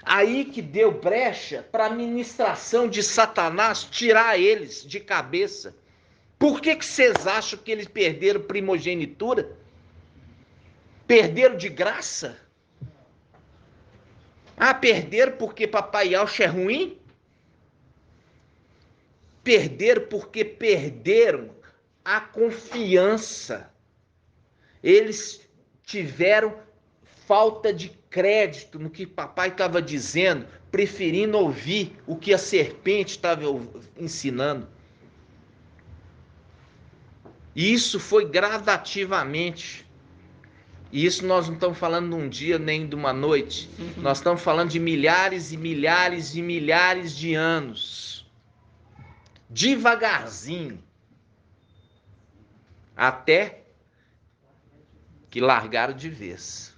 Aí que deu brecha para a ministração de Satanás tirar eles de cabeça. Por que vocês acham que eles perderam primogenitura? Perderam de graça? Ah, perderam porque papai Yahshua é ruim? Perderam porque perderam a confiança. Eles tiveram falta de crédito no que papai estava dizendo, preferindo ouvir o que a serpente estava ensinando. E isso foi gradativamente. E isso nós não estamos falando de um dia nem de uma noite. Nós estamos falando de milhares e milhares e milhares de anos. Devagarzinho. Até que largaram de vez.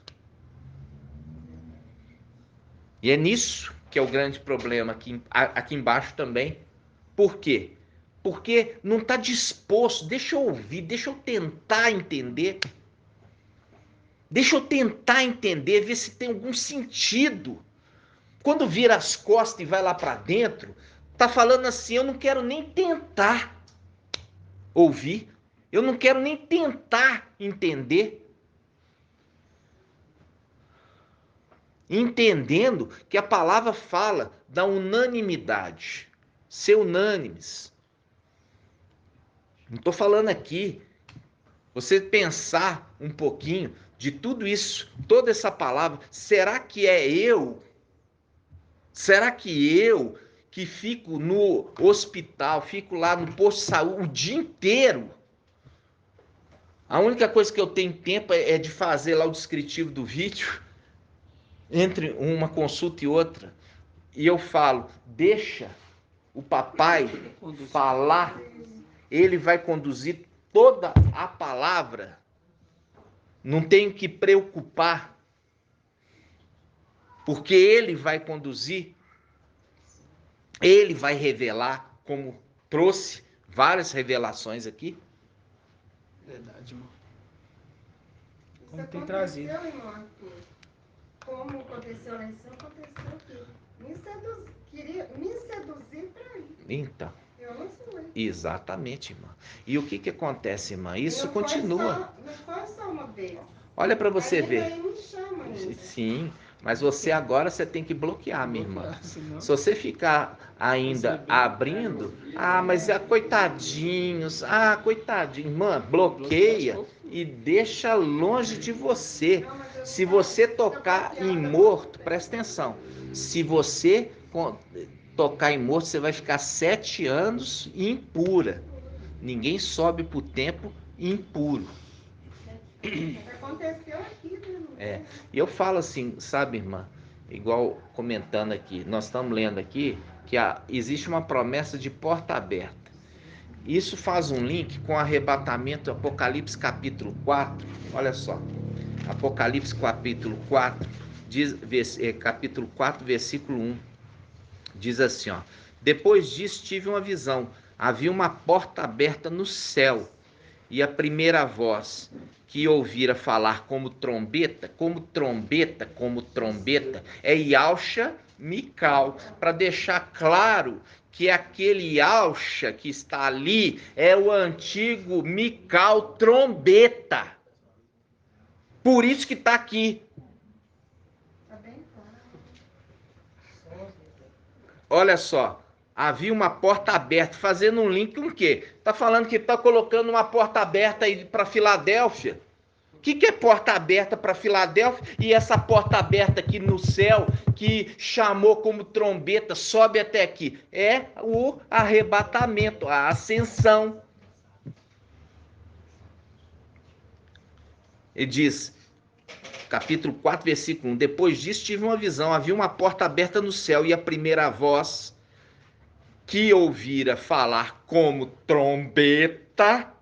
E é nisso que é o grande problema aqui embaixo também. Por quê? Porque não está disposto. Deixa eu ouvir, deixa eu tentar entender. Deixa eu tentar entender, ver se tem algum sentido. Quando vira as costas e vai lá para dentro, tá falando assim, eu não quero nem tentar ouvir. Eu não quero nem tentar entender. Entendendo que a palavra fala da unanimidade. Ser unânimes. Não estou falando aqui. Você pensar um pouquinho de tudo isso, toda essa palavra, será que é eu? Será que eu que fico no hospital, fico lá no posto de saúde o dia inteiro? A única coisa que eu tenho tempo é de fazer lá o descritivo do vídeo, entre uma consulta e outra, e eu falo, deixa o papai falar, ele vai conduzir toda a palavra. Não tenho que preocupar, porque ele vai conduzir, ele vai revelar, como trouxe várias revelações aqui. Verdade, irmão. Isso Como tem aconteceu, trazido. irmão Arthur. Como aconteceu lá em cima, aconteceu aqui. Queria me seduzir para ir. Então, Eu não fui. exatamente, irmã. E o que acontece, irmã? Isso Não continua. Não foi só uma vez. Olha para você Ainda ver. ele me chama ainda. Sim, mas você agora você tem que bloquear, minha irmã. Senão- Se você ficar ainda abrindo, mas coitadinhos, coitadinho, irmã, bloqueia e deixa longe de você. Não, mas eu Se não você tava tocar bloqueada em por morto, você. presta atenção. Se você tocar em morto, você vai ficar 7 anos impura. Ninguém sobe pro templo impuro. Aconteceu aqui, né? E eu falo assim, sabe, irmã? Igual comentando aqui, nós estamos lendo aqui que existe uma promessa de porta aberta. Isso faz um link com o arrebatamento, Apocalipse capítulo 4. Olha só, Apocalipse capítulo 4, capítulo 4, versículo 1. Diz assim, ó: depois disso tive uma visão, havia uma porta aberta no céu, e a primeira voz que ouvira falar como trombeta, é Yahshua Mical, para deixar claro que aquele Yahshua que está ali é o antigo Mical trombeta. Por isso que está aqui. Tá bem claro. Olha só, havia uma porta aberta, fazendo um link com o quê? Está falando que está colocando uma porta aberta aí para Filadélfia. O que é porta aberta para Filadélfia? E essa porta aberta aqui no céu, que chamou como trombeta, sobe até aqui. É o arrebatamento, a ascensão. Ele diz, capítulo 4, versículo 1. Depois disso tive uma visão, havia uma porta aberta no céu, e a primeira voz que ouvira falar como trombeta,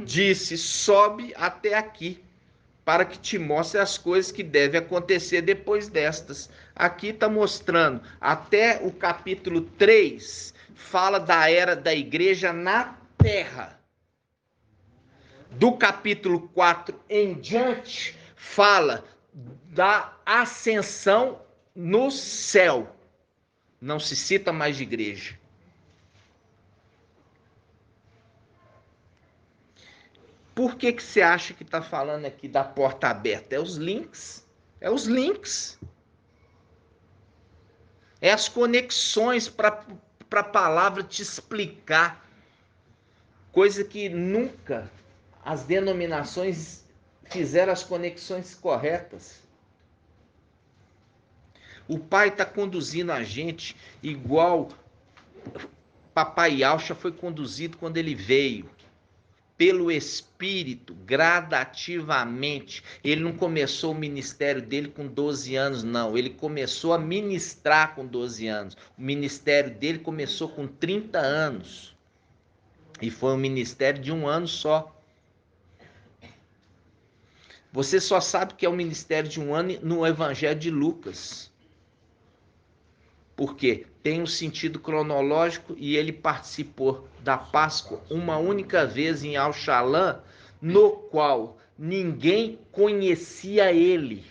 disse, sobe até aqui. para que te mostre as coisas que devem acontecer depois destas. Aqui está mostrando, até o capítulo 3, fala da era da igreja na terra. Do capítulo 4 em diante, fala da ascensão no céu. Não se cita mais de igreja. Por que você acha que está falando aqui da porta aberta? É os links. É os links. É as conexões para a palavra te explicar. Coisa que nunca as denominações fizeram as conexões corretas. O Pai está conduzindo a gente igual Papai Alcha foi conduzido quando ele veio. Pelo Espírito, gradativamente. Ele não começou o ministério dele com 12 anos, não. Ele começou a ministrar com 12 anos. O ministério dele começou com 30 anos. E foi um ministério de 1 ano só. Você só sabe que é um ministério de 1 ano no Evangelho de Lucas. Por quê? Tem um sentido cronológico e ele participou da Páscoa uma única vez em Al-Shalom, no qual ninguém conhecia ele.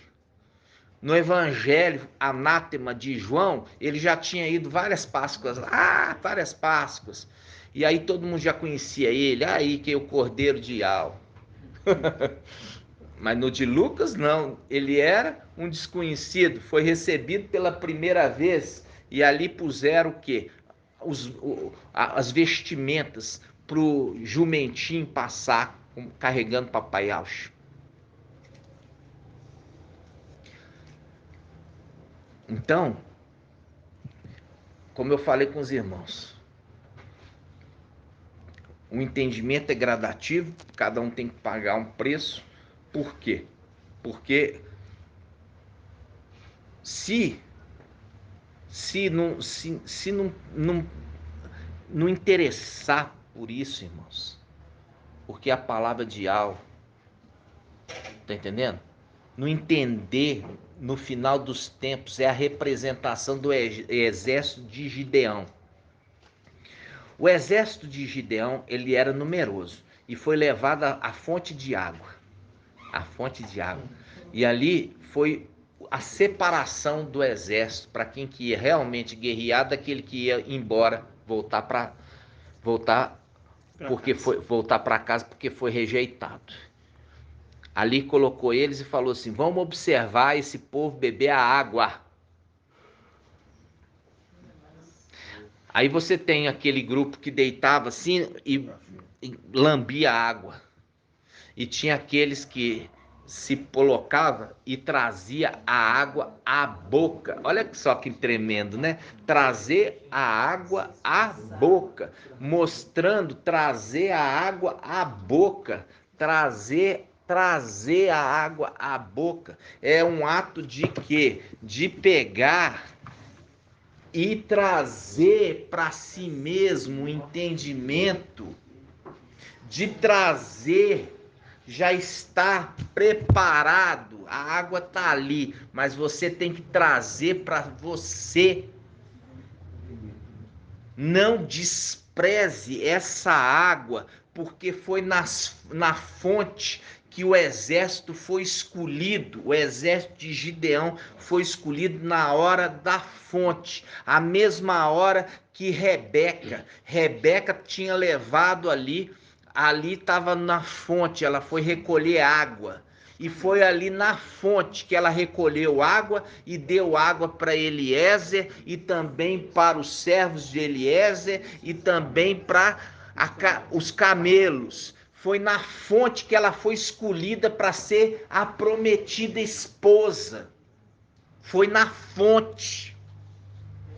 No Evangelho Anátema de João, ele já tinha ido várias Páscoas, várias Páscoas. E aí todo mundo já conhecia ele, aí que é o Cordeiro de Al. Mas no de Lucas não, ele era um desconhecido, foi recebido pela primeira vez e ali puseram o quê? As vestimentas para o jumentinho passar carregando Papai Alcha. Então, como eu falei com os irmãos, o entendimento é gradativo, cada um tem que pagar um preço. Por quê? Porque se não interessar por isso, irmãos, porque a palavra de Al, tá entendendo? Não entender, no final dos tempos, é a representação do exército de Gideão. O exército de Gideão, ele era numeroso e foi levado à fonte de água. A fonte de água. E ali foi a separação do exército para quem que ia realmente guerrear daquele que ia embora, voltar para casa porque foi rejeitado. Ali colocou eles e falou assim: vamos observar esse povo beber a água. Aí você tem aquele grupo que deitava assim e lambia a água. E tinha aqueles que se colocava e trazia a água à boca. Olha só que tremendo, né? Trazer a água à boca, mostrando trazer a água à boca, trazer a água à boca. É um ato de quê? De pegar e trazer para si mesmo o entendimento, de trazer. Já está preparado, a água está ali, mas você tem que trazer para você. Não despreze essa água, porque foi na fonte que o exército foi escolhido, o exército de Gideão foi escolhido na hora da fonte, a mesma hora que Rebeca tinha levado ali estava na fonte, ela foi recolher água. E foi ali na fonte que ela recolheu água e deu água para Eliezer e também para os servos de Eliezer e também para os camelos. Foi na fonte que ela foi escolhida para ser a prometida esposa. Foi na fonte.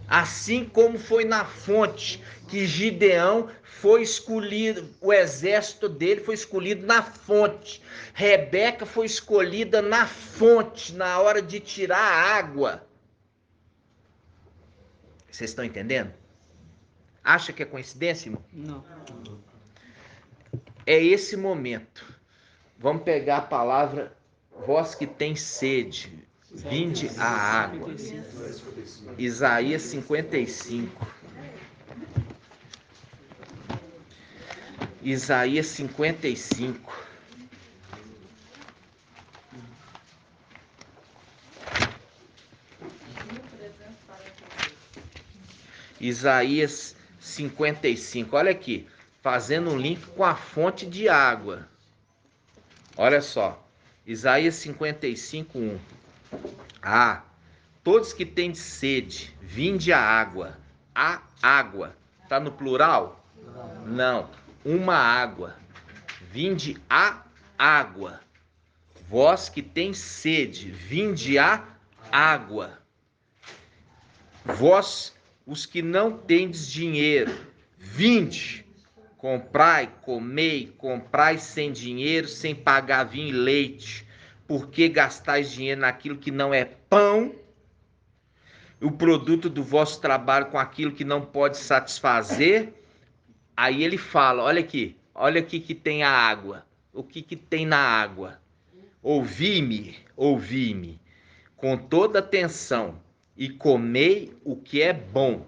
Assim como foi na fonte que Gideão foi escolhido, o exército dele foi escolhido na fonte. Rebeca foi escolhida na fonte, na hora de tirar a água. Vocês estão entendendo? Acha que é coincidência, irmão? Não. É esse momento. Vamos pegar a palavra vós que tem sede, vinde a água. Isaías 55. Isaías 55. Isaías 55. Olha aqui, fazendo um link com a fonte de água. Olha só. Isaías 55, 1. Ah, todos que têm sede, vinde a água. A água. Está no plural? Não. Uma água. Vinde a água. Vós que têm sede, vinde a água. Vós, os que não tendes dinheiro, vinde. Comprai, comei, comprai sem dinheiro, sem pagar vinho e leite. Porque gastais dinheiro naquilo que não é pão, o produto do vosso trabalho com aquilo que não pode satisfazer. Aí ele fala, olha aqui que tem a água. O que tem na água? Ouvi-me, com toda atenção, e comei o que é bom.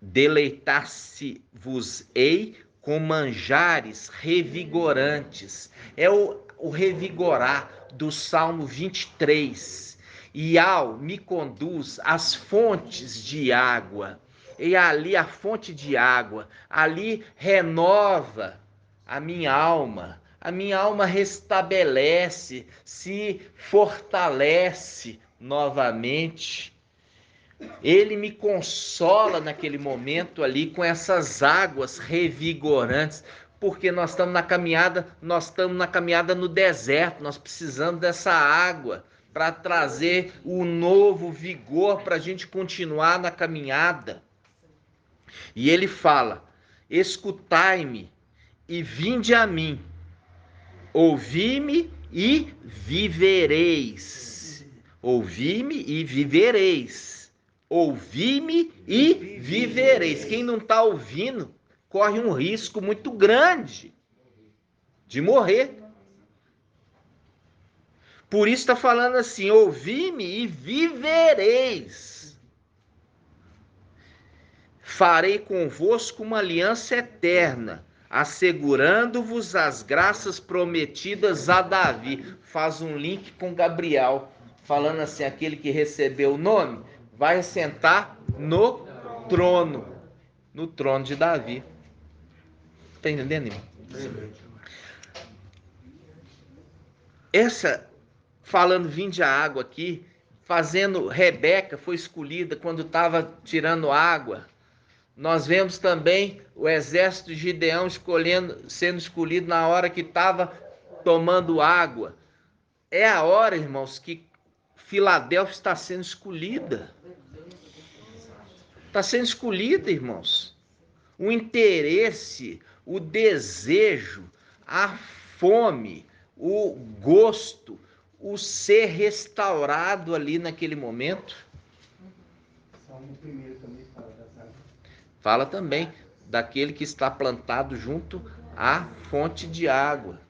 Deleitar-se-vos-ei com manjares revigorantes. É o revigorar do Salmo 23. E me conduz às fontes de água. E ali a fonte de água, ali renova a minha alma restabelece, se fortalece novamente. Ele me consola naquele momento ali com essas águas revigorantes, porque nós estamos na caminhada no deserto, nós precisamos dessa água para trazer o novo vigor para a gente continuar na caminhada. E ele fala, escutai-me e vinde a mim, ouvi-me e vivereis. Ouvi-me e vivereis. Ouvi-me e vivereis. Quem não está ouvindo corre um risco muito grande de morrer. Por isso está falando assim, ouvi-me e vivereis. Farei convosco uma aliança eterna, assegurando-vos as graças prometidas a Davi. Faz um link com Gabriel, falando assim, aquele que recebeu o nome, vai sentar no trono de Davi. Tá entendendo, irmão? Essa, falando vinde a água aqui, fazendo, Rebeca foi escolhida quando estava tirando água. Nós vemos também o exército de Gideão sendo escolhido na hora que estava tomando água. É a hora, irmãos, que Filadélfia está sendo escolhida. Está sendo escolhida, irmãos. O interesse, o desejo, a fome, o gosto, o ser restaurado ali naquele momento. Salmo 1 também fala das águas. Fala também daquele que está plantado junto à fonte de água.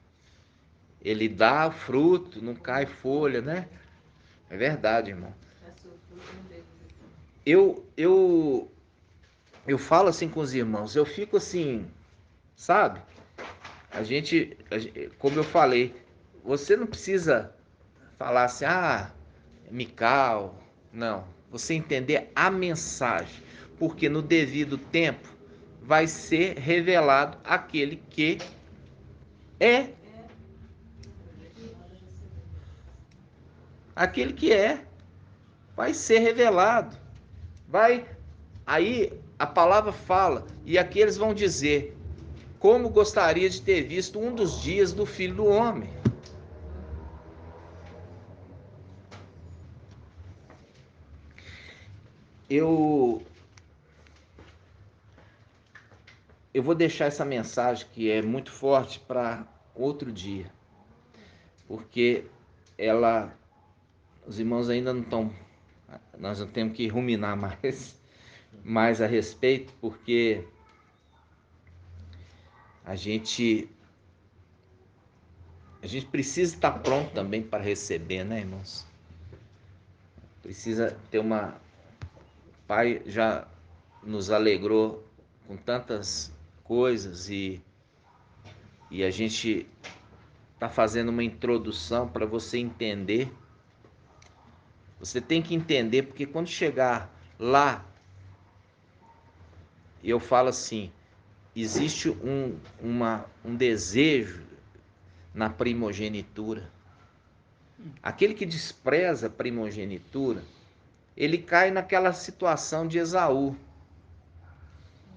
Ele dá fruto, não cai folha, né? É verdade, irmão. Eu falo assim com os irmãos, eu fico assim, sabe? A gente, como eu falei, você não precisa falar assim, Mical, não. Você entender a mensagem, porque no devido tempo vai ser revelado aquele que é. Aquele que é, vai ser revelado. Aí a palavra fala, e aqueles vão dizer, como gostaria de ter visto um dos dias do Filho do Homem. Eu vou deixar essa mensagem que é muito forte para outro dia, porque os irmãos ainda não estão, nós não temos que ruminar mais a respeito, porque a gente a gente precisa estar pronto também para receber, né, irmãos? Precisa ter uma... O Pai já nos alegrou com tantas coisas e a gente está fazendo uma introdução para você entender. Você tem que entender, porque quando chegar lá, eu falo assim, existe um desejo na primogenitura. Aquele que despreza a primogenitura, ele cai naquela situação de Esaú.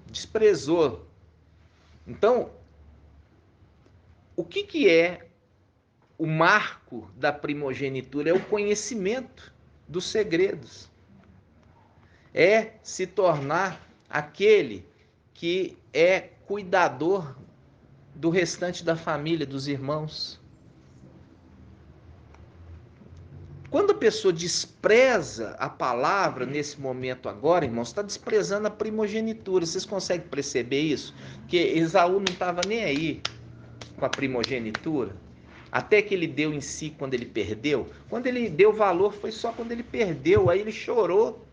Desprezou. Então, o que é o marco da primogenitura? É o conhecimento dos segredos. É se tornar aquele que é cuidador do restante da família, dos irmãos. Quando a pessoa despreza a palavra nesse momento agora, irmãos, está desprezando a primogenitura. Vocês conseguem perceber isso? Que Esaú não estava nem aí com a primogenitura. Até que ele deu em si quando ele perdeu. Quando ele deu valor foi só quando ele perdeu. Aí ele chorou.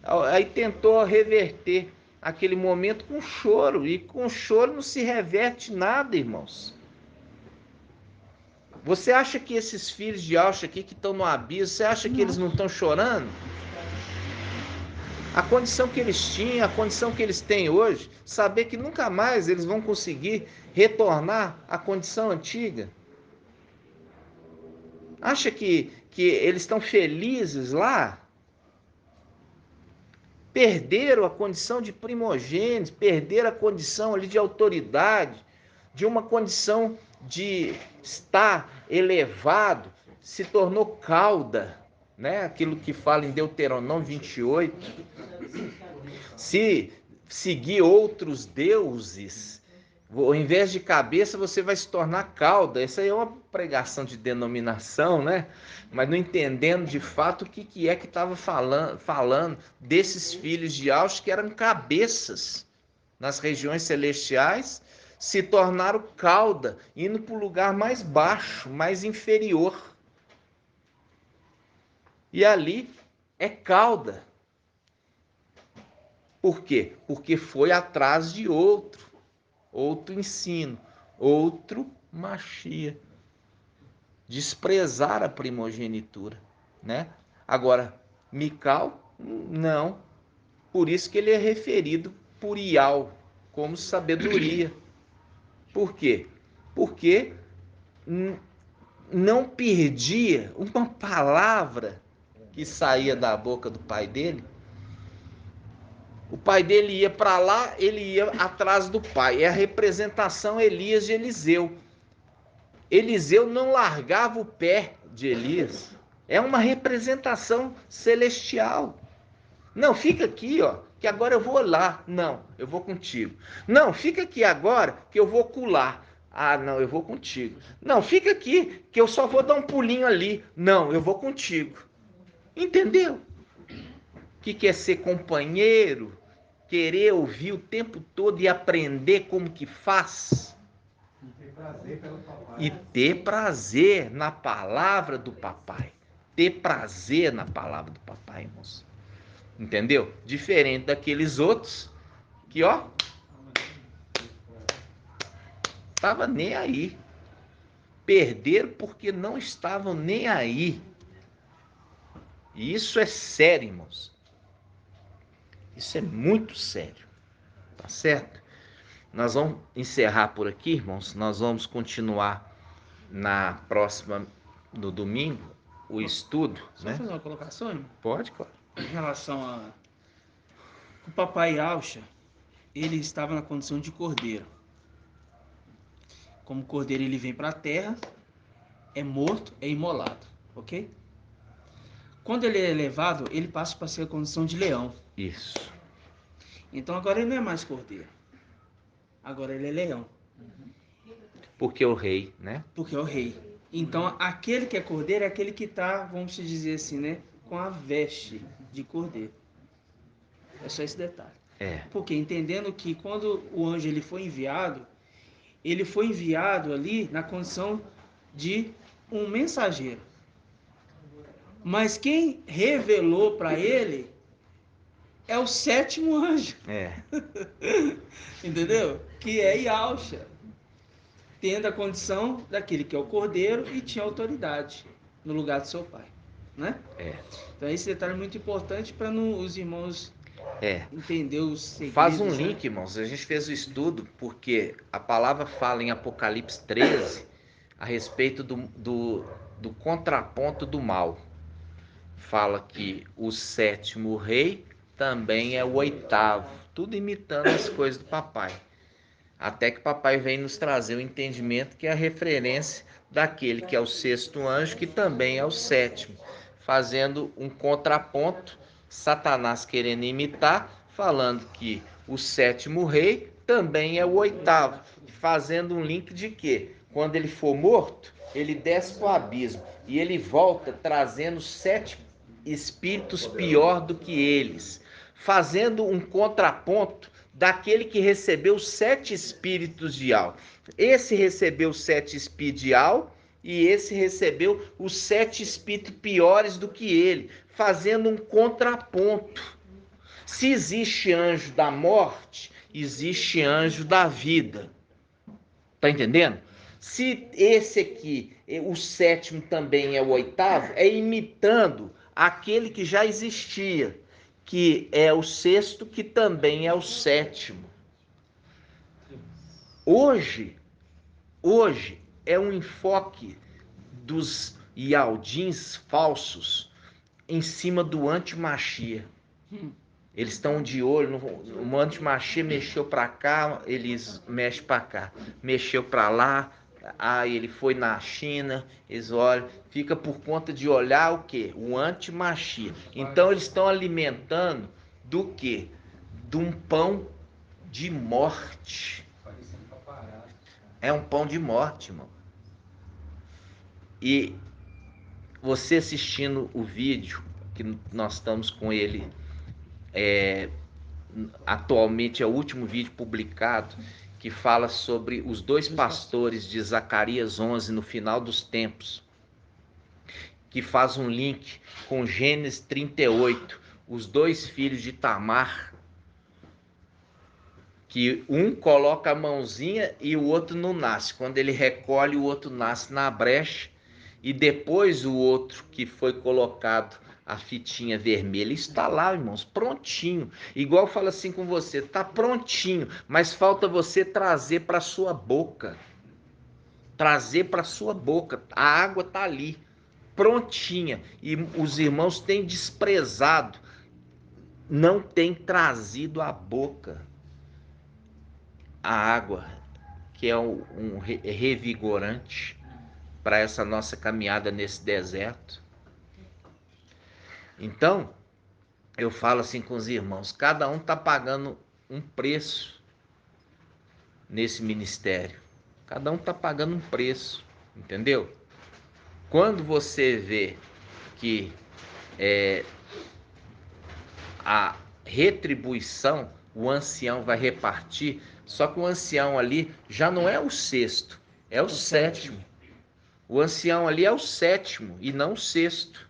Aí tentou reverter aquele momento com choro. E com choro não se reverte nada, irmãos. Você acha que esses filhos de Ausch aqui que estão no abismo, você acha que eles não estão chorando? A condição que eles tinham, a condição que eles têm hoje, saber que nunca mais eles vão conseguir retornar à condição antiga. Acha que eles estão felizes lá? Perderam a condição de primogênitos, perderam a condição ali de autoridade, de uma condição de estar elevado, se tornou cauda, né? Aquilo que fala em Deuteronômio 28. Se seguir outros deuses, ao invés de cabeça, você vai se tornar cauda. Essa aí é uma pregação de denominação, né? Mas não entendendo de fato o que é que estava falando desses filhos de Ausch que eram cabeças nas regiões celestiais, se tornaram cauda, indo para o lugar mais baixo, mais inferior. E ali é cauda. Por quê? Porque foi atrás de outro ensino, outro Machia. Desprezar a primogenitura, né? Agora, Mical, não. Por isso que ele é referido por Ial como sabedoria. Por quê? Porque não perdia uma palavra que saía da boca do pai dele. O pai dele ia para lá, ele ia atrás do pai. É a representação Elias de Eliseu. Eliseu não largava o pé de Elias. É uma representação celestial. Não, fica aqui, ó, que agora eu vou lá. Não, eu vou contigo. Não, fica aqui agora que eu vou colar. Ah, não, eu vou contigo. Não, fica aqui que eu só vou dar um pulinho ali. Não, eu vou contigo. Entendeu? O que é ser companheiro? Querer ouvir o tempo todo e aprender como que faz? E ter prazer na palavra do papai. Ter prazer na palavra do papai, irmãos. Entendeu? Diferente daqueles outros que, ó, estava nem aí. Perderam porque não estavam nem aí. E isso é sério, irmãos. Isso é muito sério. Tá certo? Nós vamos encerrar por aqui, irmãos. Nós vamos continuar na próxima, no domingo, o estudo. Só né? fazer uma colocação, irmão? Pode, claro. Em relação a... O papai Aucha, ele estava na condição de cordeiro. Como cordeiro, ele vem para a terra, é morto, é imolado, ok? Quando ele é elevado, ele passa para ser a condição de leão. Isso. Então agora ele não é mais cordeiro. Agora ele é leão. Porque o rei, né? Porque é o rei. Então aquele que é cordeiro é aquele que está, vamos dizer assim, né? Com a veste de cordeiro. É só esse detalhe. É. Porque entendendo que quando o anjo ele foi enviado ali na condição de um mensageiro. Mas quem revelou para ele é o 7º anjo. Entendeu? Que é Yahusha, tendo a condição daquele que é o cordeiro e tinha autoridade no lugar de seu pai, né? Então esse detalhe é muito importante para os irmãos entender os segredos. Faz um link, irmãos. A gente fez o estudo porque a palavra fala em Apocalipse 13 a respeito do contraponto do mal. Fala que o 7º rei também é o 8º, tudo imitando as coisas do papai. Até que papai vem nos trazer o entendimento que é a referência daquele que é o 6º anjo, que também é o 7º, fazendo um contraponto, Satanás querendo imitar, falando que o 7º rei também é o 8º, fazendo um link de que quando ele for morto, ele desce para o abismo e ele volta trazendo 7 espíritos pior do que eles, fazendo um contraponto daquele que recebeu 7 espíritos de Al. Esse recebeu 7 espíritos de Al e esse recebeu os 7 espíritos piores do que ele, fazendo um contraponto. Se existe anjo da morte, existe anjo da vida. Tá entendendo? Se esse aqui, o 7º também é o 8º, é imitando aquele que já existia, que é o 6º, que também é o 7º. Hoje é um enfoque dos Yaldins falsos em cima do antimachia. Eles estão de olho, o antimachia mexeu para cá, eles mexem para cá. Mexeu para lá, ele foi na China, eles olham, fica por conta de olhar o quê? O antimachia. Então eles estão alimentando do quê? De um pão de morte. É um pão de morte, irmão. E você assistindo o vídeo, que nós estamos com ele, atualmente é o último vídeo publicado, que fala sobre os 2 pastores de Zacarias 11 no final dos tempos, que faz um link com Gênesis 38, os 2 filhos de Tamar, que um coloca a mãozinha e o outro não nasce. Quando ele recolhe, o outro nasce na brecha, e depois o outro que foi colocado a fitinha vermelha está lá, irmãos, prontinho. Igual fala assim com você, tá prontinho, mas falta você trazer para sua boca. Trazer para sua boca. A água tá ali, prontinha. E os irmãos têm desprezado, não têm trazido à boca a água, que é um revigorante para essa nossa caminhada nesse deserto. Então, eu falo assim com os irmãos, cada um está pagando um preço nesse ministério. Cada um está pagando um preço, entendeu? Quando você vê que a retribuição, o ancião vai repartir, só que o ancião ali já não é o 6º, é o 7º. O ancião ali é o 7º e não o 6º.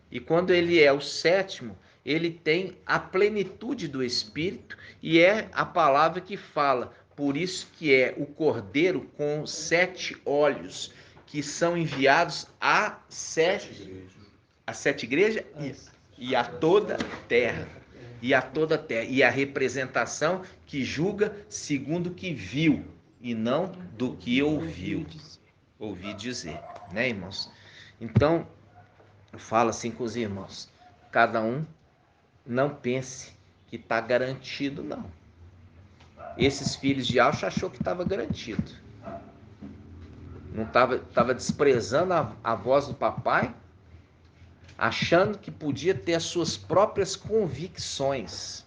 E quando ele é o 7º, ele tem a plenitude do Espírito e é a palavra que fala. Por isso que é o cordeiro com 7 olhos, que são enviados a 7 igrejas e a toda terra. E a toda terra. E a representação que julga segundo o que viu e não do que ouvi dizer, né, irmãos? Então, eu falo assim com os irmãos, cada um não pense que está garantido, não. Esses filhos de Alcha achou que estava garantido. Não estava desprezando a voz do papai, achando que podia ter as suas próprias convicções.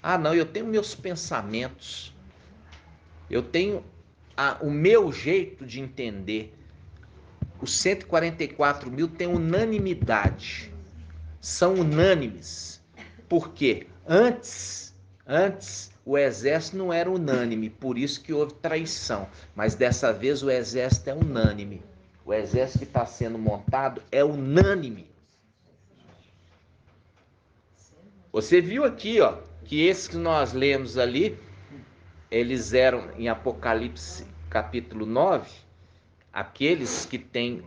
Ah, não, eu tenho meus pensamentos, eu tenho o meu jeito de entender. Os 144 mil têm unanimidade, são unânimes. Por quê? Antes o exército não era unânime, por isso que houve traição. Mas dessa vez o exército é unânime. O exército que está sendo montado é unânime. Você viu aqui, ó, que esses que nós lemos ali, eles eram em Apocalipse capítulo 9, aqueles que têm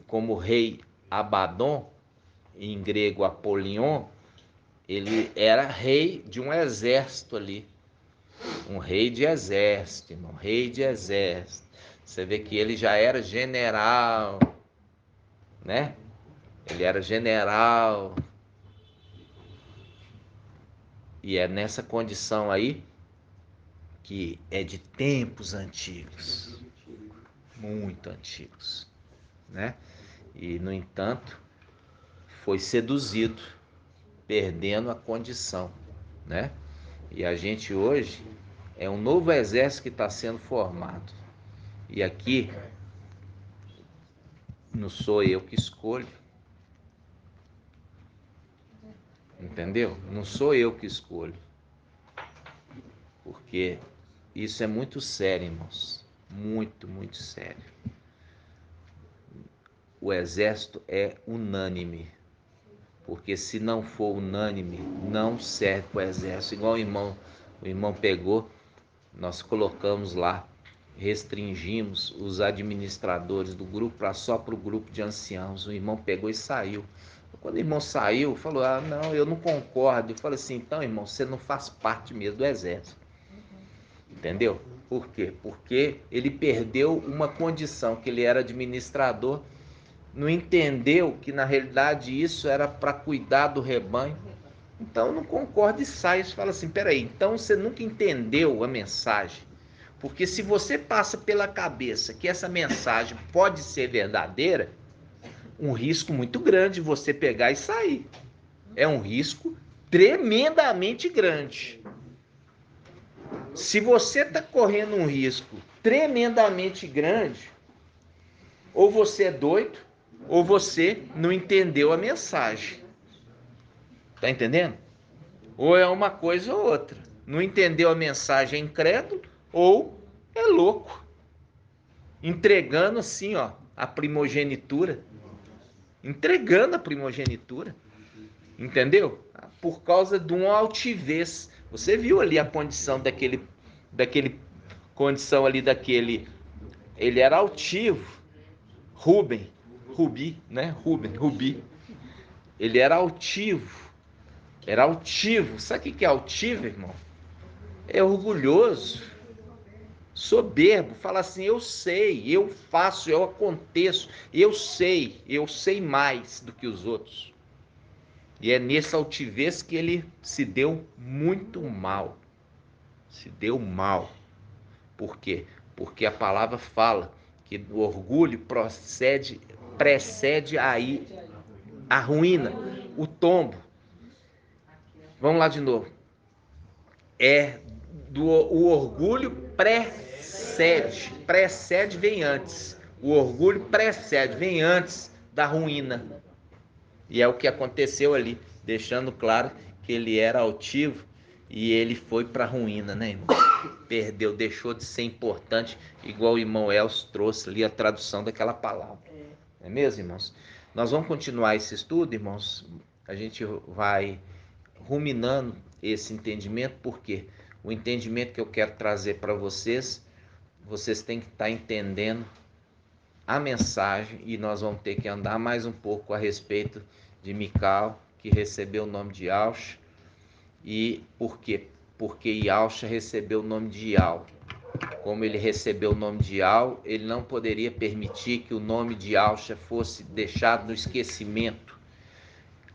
como rei Abaddon, em grego Apolion, ele era rei de um exército ali. Um rei de exército, irmão, rei de exército. Você vê que ele já era general, né? Ele era general. E é nessa condição aí que é de tempos antigos, muito antigos, né? E, no entanto, foi seduzido, perdendo a condição, né? E a gente hoje é um novo exército que está sendo formado. E aqui não sou eu que escolho, entendeu? Não sou eu que escolho, porque isso é muito sério, irmãos, muito, muito sério. O exército é unânime, porque se não for unânime, não serve para o exército. Igual o irmão pegou, nós colocamos lá, restringimos os administradores do grupo só para o grupo de anciãos. O irmão pegou e saiu. Quando o irmão saiu, falou, não, eu não concordo. Eu falei assim, então, irmão, você não faz parte mesmo do exército. Entendeu? Por quê? Porque ele perdeu uma condição, que ele era administrador, não entendeu que na realidade isso era para cuidar do rebanho. Então não concorda e sai. Você fala assim, peraí, então você nunca entendeu a mensagem. Porque se você passa pela cabeça que essa mensagem pode ser verdadeira, um risco muito grande você pegar e sair. É um risco tremendamente grande. Se você está correndo um risco tremendamente grande, ou você é doido, ou você não entendeu a mensagem. Tá entendendo? Ou é uma coisa ou outra. Não entendeu a mensagem, é incrédulo, ou é louco. Entregando assim, ó, a primogenitura. Entregando a primogenitura. Entendeu? Por causa de uma altivez. Você viu ali a condição daquele condição ali daquele. Ele era altivo. Rubi. Ele era altivo. Era altivo. Sabe o que é altivo, irmão? É orgulhoso, soberbo. Fala assim, eu sei, eu faço, eu aconteço, eu sei mais do que os outros. E é nessa altivez que ele se deu muito mal. Se deu mal. Por quê? Porque a palavra fala que o orgulho precede aí a ruína, o tombo. Vamos lá de novo. O orgulho precede, vem antes. O orgulho precede, vem antes da ruína. E é o que aconteceu ali, deixando claro que ele era altivo e ele foi para a ruína, né, irmão? Perdeu, deixou de ser importante, igual o irmão Elcio trouxe ali a tradução daquela palavra. Não é mesmo, irmãos? Nós vamos continuar esse estudo, irmãos. A gente vai ruminando esse entendimento, porque o entendimento que eu quero trazer para vocês têm que estar entendendo a mensagem, e nós vamos ter que andar mais um pouco a respeito de Mical, que recebeu o nome de Yahusha. E por quê? Porque Yahusha recebeu o nome de Yah. Como ele recebeu o nome de Yah, ele não poderia permitir que o nome de Yahusha fosse deixado no esquecimento.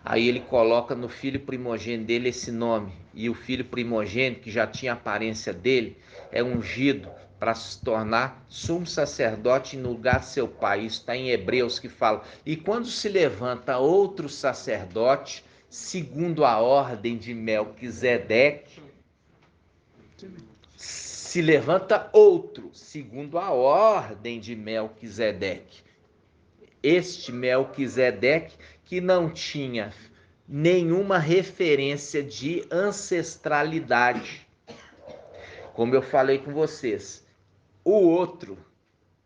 Aí ele coloca no filho primogênito dele esse nome, e o filho primogênito, que já tinha a aparência dele, é ungido para se tornar sumo sacerdote no lugar de seu pai. Isso está em Hebreus, que fala, e quando se levanta outro sacerdote, segundo a ordem de Melquisedeque, se levanta outro, segundo a ordem de Melquisedeque. Este Melquisedeque, que não tinha nenhuma referência de ancestralidade. Como eu falei com vocês, o outro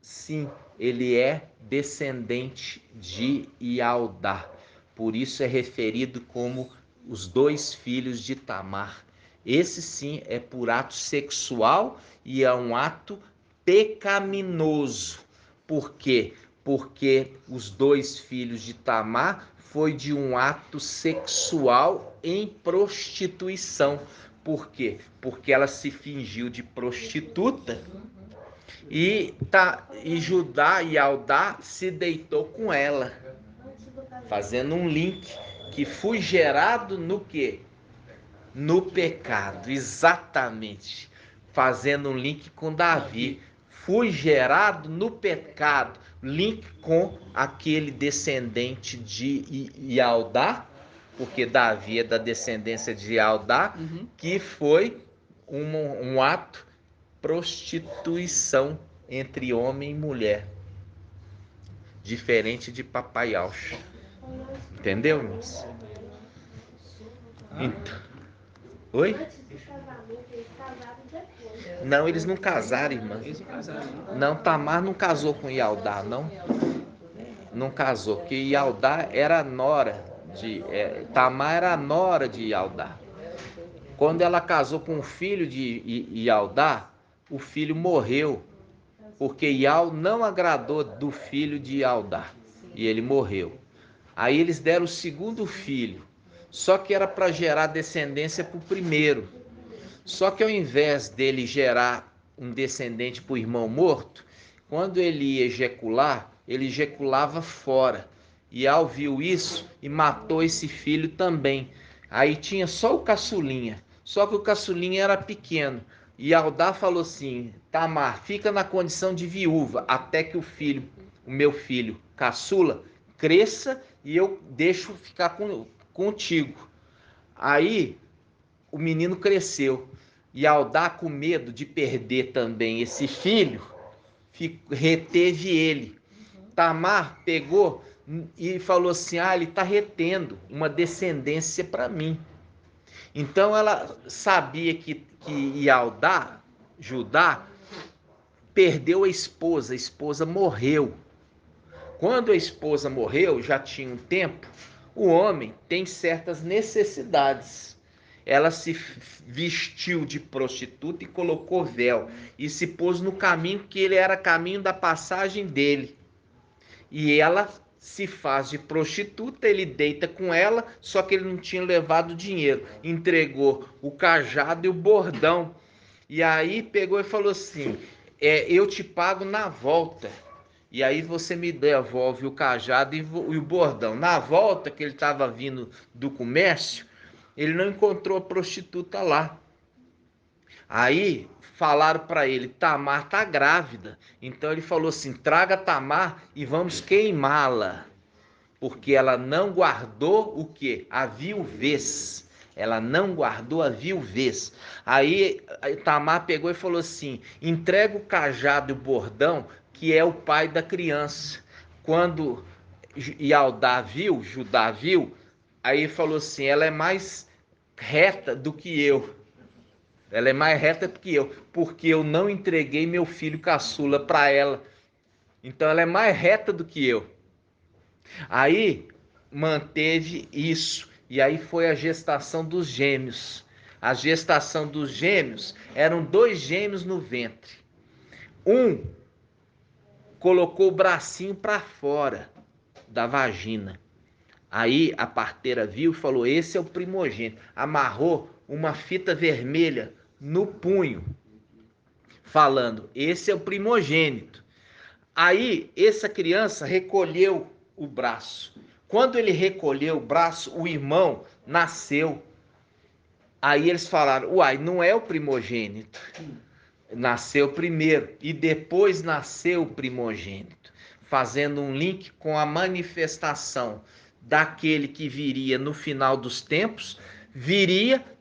sim, ele é descendente de Ialdá. Por isso é referido como os 2 filhos de Tamar. Esse sim é por ato sexual e é um ato pecaminoso. Por quê? Porque os 2 filhos de Tamar foi de um ato sexual em prostituição. Por quê? Porque ela se fingiu de prostituta e Judá e Aldá se deitou com ela, fazendo um link que foi gerado no quê? No pecado, exatamente. Fazendo um link com Davi. Fui gerado no pecado, link com aquele descendente de Ialdá, porque Davi é da descendência de Ialdá, que foi um ato prostituição entre homem e mulher, diferente de Papai Alcha. Entendeu, irmãos? Então, oi? Não, eles não casaram, irmã. Não, Tamar não casou com Ialdá, não. Não casou, porque Ialdá era nora de... Tamar era nora de Ialdá. Quando ela casou com o filho de Ialdá, o filho morreu, porque Ial não agradou do filho de Ialdá, e ele morreu. Aí eles deram o segundo filho, só que era para gerar descendência para o primeiro. Só que ao invés dele gerar um descendente para o irmão morto, quando ele ia ejacular, ele ejaculava fora. Ial viu isso e matou esse filho também. Aí tinha só o caçulinha, só que o caçulinha era pequeno. E Aldá falou assim: Tamar, fica na condição de viúva até que o meu filho caçula, cresça e eu deixo ficar contigo. Aí o menino cresceu e Aldá, com medo de perder também esse filho, reteve ele. Tamar pegou e falou assim: ele está retendo uma descendência para mim. Então ela sabia que Ialdá, Judá, perdeu a esposa morreu. Quando a esposa morreu, já tinha um tempo, o homem tem certas necessidades. Ela se vestiu de prostituta e colocou véu e se pôs no caminho que ele era caminho da passagem dele. E ela se faz de prostituta, ele deita com ela, só que ele não tinha levado dinheiro. Entregou o cajado e o bordão. E aí pegou e falou assim: eu te pago na volta. E aí você me devolve o cajado e o bordão. Na volta que ele estava vindo do comércio, ele não encontrou a prostituta lá. Aí falaram para ele: Tamar está grávida. Então ele falou assim: traga Tamar e vamos queimá-la. Porque ela não guardou o quê? A viuvez. Ela não guardou a viuvez. Aí Tamar pegou e falou assim: entrega o cajado e o bordão, que é o pai da criança. Quando Judá viu, aí falou assim: ela é mais reta do que eu. Ela é mais reta do que eu, porque eu não entreguei meu filho caçula para ela. Então ela é mais reta do que eu. Aí manteve isso. E aí foi a gestação dos gêmeos. A gestação dos gêmeos eram 2 gêmeos no ventre. Um colocou o bracinho para fora da vagina. Aí a parteira viu e falou: esse é o primogênito. Amarrou uma fita vermelha no punho, falando: esse é o primogênito. Aí essa criança recolheu o braço. Quando ele recolheu o braço, o irmão nasceu. Aí eles falaram: uai, não é o primogênito. Nasceu primeiro e depois nasceu o primogênito, fazendo um link com a manifestação daquele que viria no final dos tempos,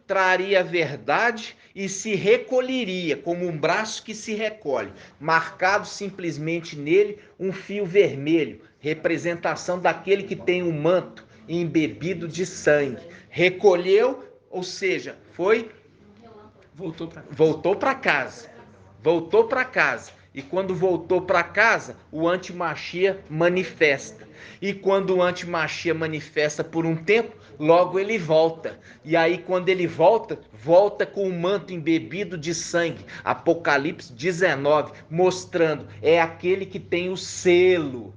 traria a verdade e se recolheria como um braço que se recolhe, marcado simplesmente nele um fio vermelho, representação daquele que tem um manto embebido de sangue. Recolheu, ou seja, voltou para casa. E quando voltou para casa, o antimachia manifesta. E quando o antimachia manifesta por um tempo, logo ele volta. E aí quando ele volta, volta com o manto embebido de sangue. Apocalipse 19, mostrando, é aquele que tem o selo.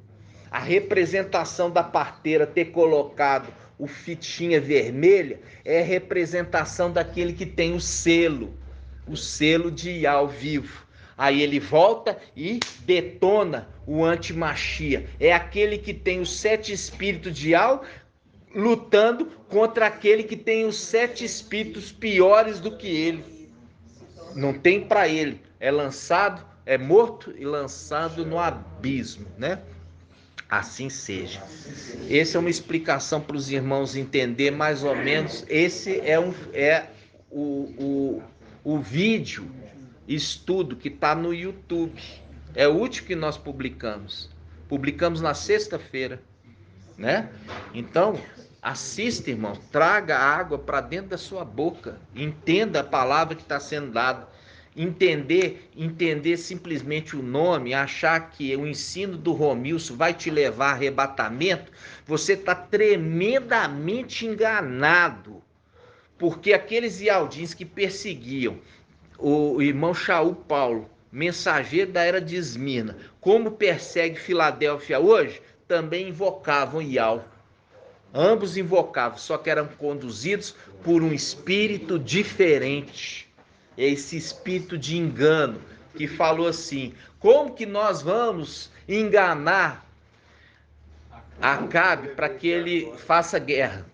A representação da parteira ter colocado o fitinha vermelha é representação daquele que tem o selo de Iá vivo. Aí ele volta e detona o antimachia. É aquele que tem os 7 espíritos de Iá lutando contra aquele que tem os 7 espíritos piores do que ele. Não tem para ele. É lançado, é morto e lançado no abismo, né? Assim seja. Essa é uma explicação para os irmãos entender mais ou menos. Esse é o vídeo estudo que está no YouTube. É o último que nós publicamos. Publicamos na sexta-feira, né? Então, assista, irmão. Traga água para dentro da sua boca. Entenda a palavra que está sendo dada. Entender simplesmente o nome, achar que o ensino do Romilson vai te levar a arrebatamento, você está tremendamente enganado. Porque aqueles ialdins que perseguiam o irmão Shaul Paulo, mensageiro da era de Esmirna, como persegue Filadélfia hoje, também invocavam Ial. Ambos invocavam, só que eram conduzidos por um espírito diferente. Esse espírito de engano que falou assim: como que nós vamos enganar Acabe para que ele faça guerra?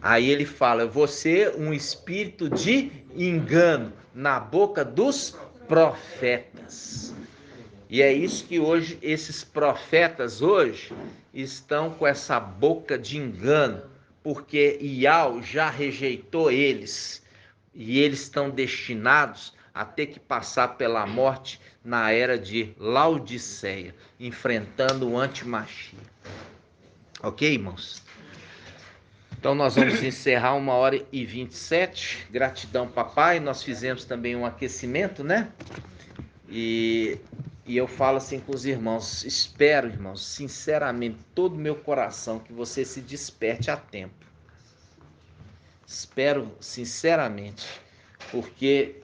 Aí ele fala: você um espírito de engano na boca dos profetas. E é isso que hoje esses profetas hoje estão com essa boca de engano, porque Ial já rejeitou eles e eles estão destinados a ter que passar pela morte na era de Laodiceia, enfrentando o antimachia. Ok, irmãos? Então nós vamos encerrar 1h27. Gratidão, papai. Nós fizemos também um aquecimento, né? E eu falo assim com os irmãos: espero, irmãos, sinceramente, todo o meu coração, que você se desperte a tempo. Espero sinceramente, porque,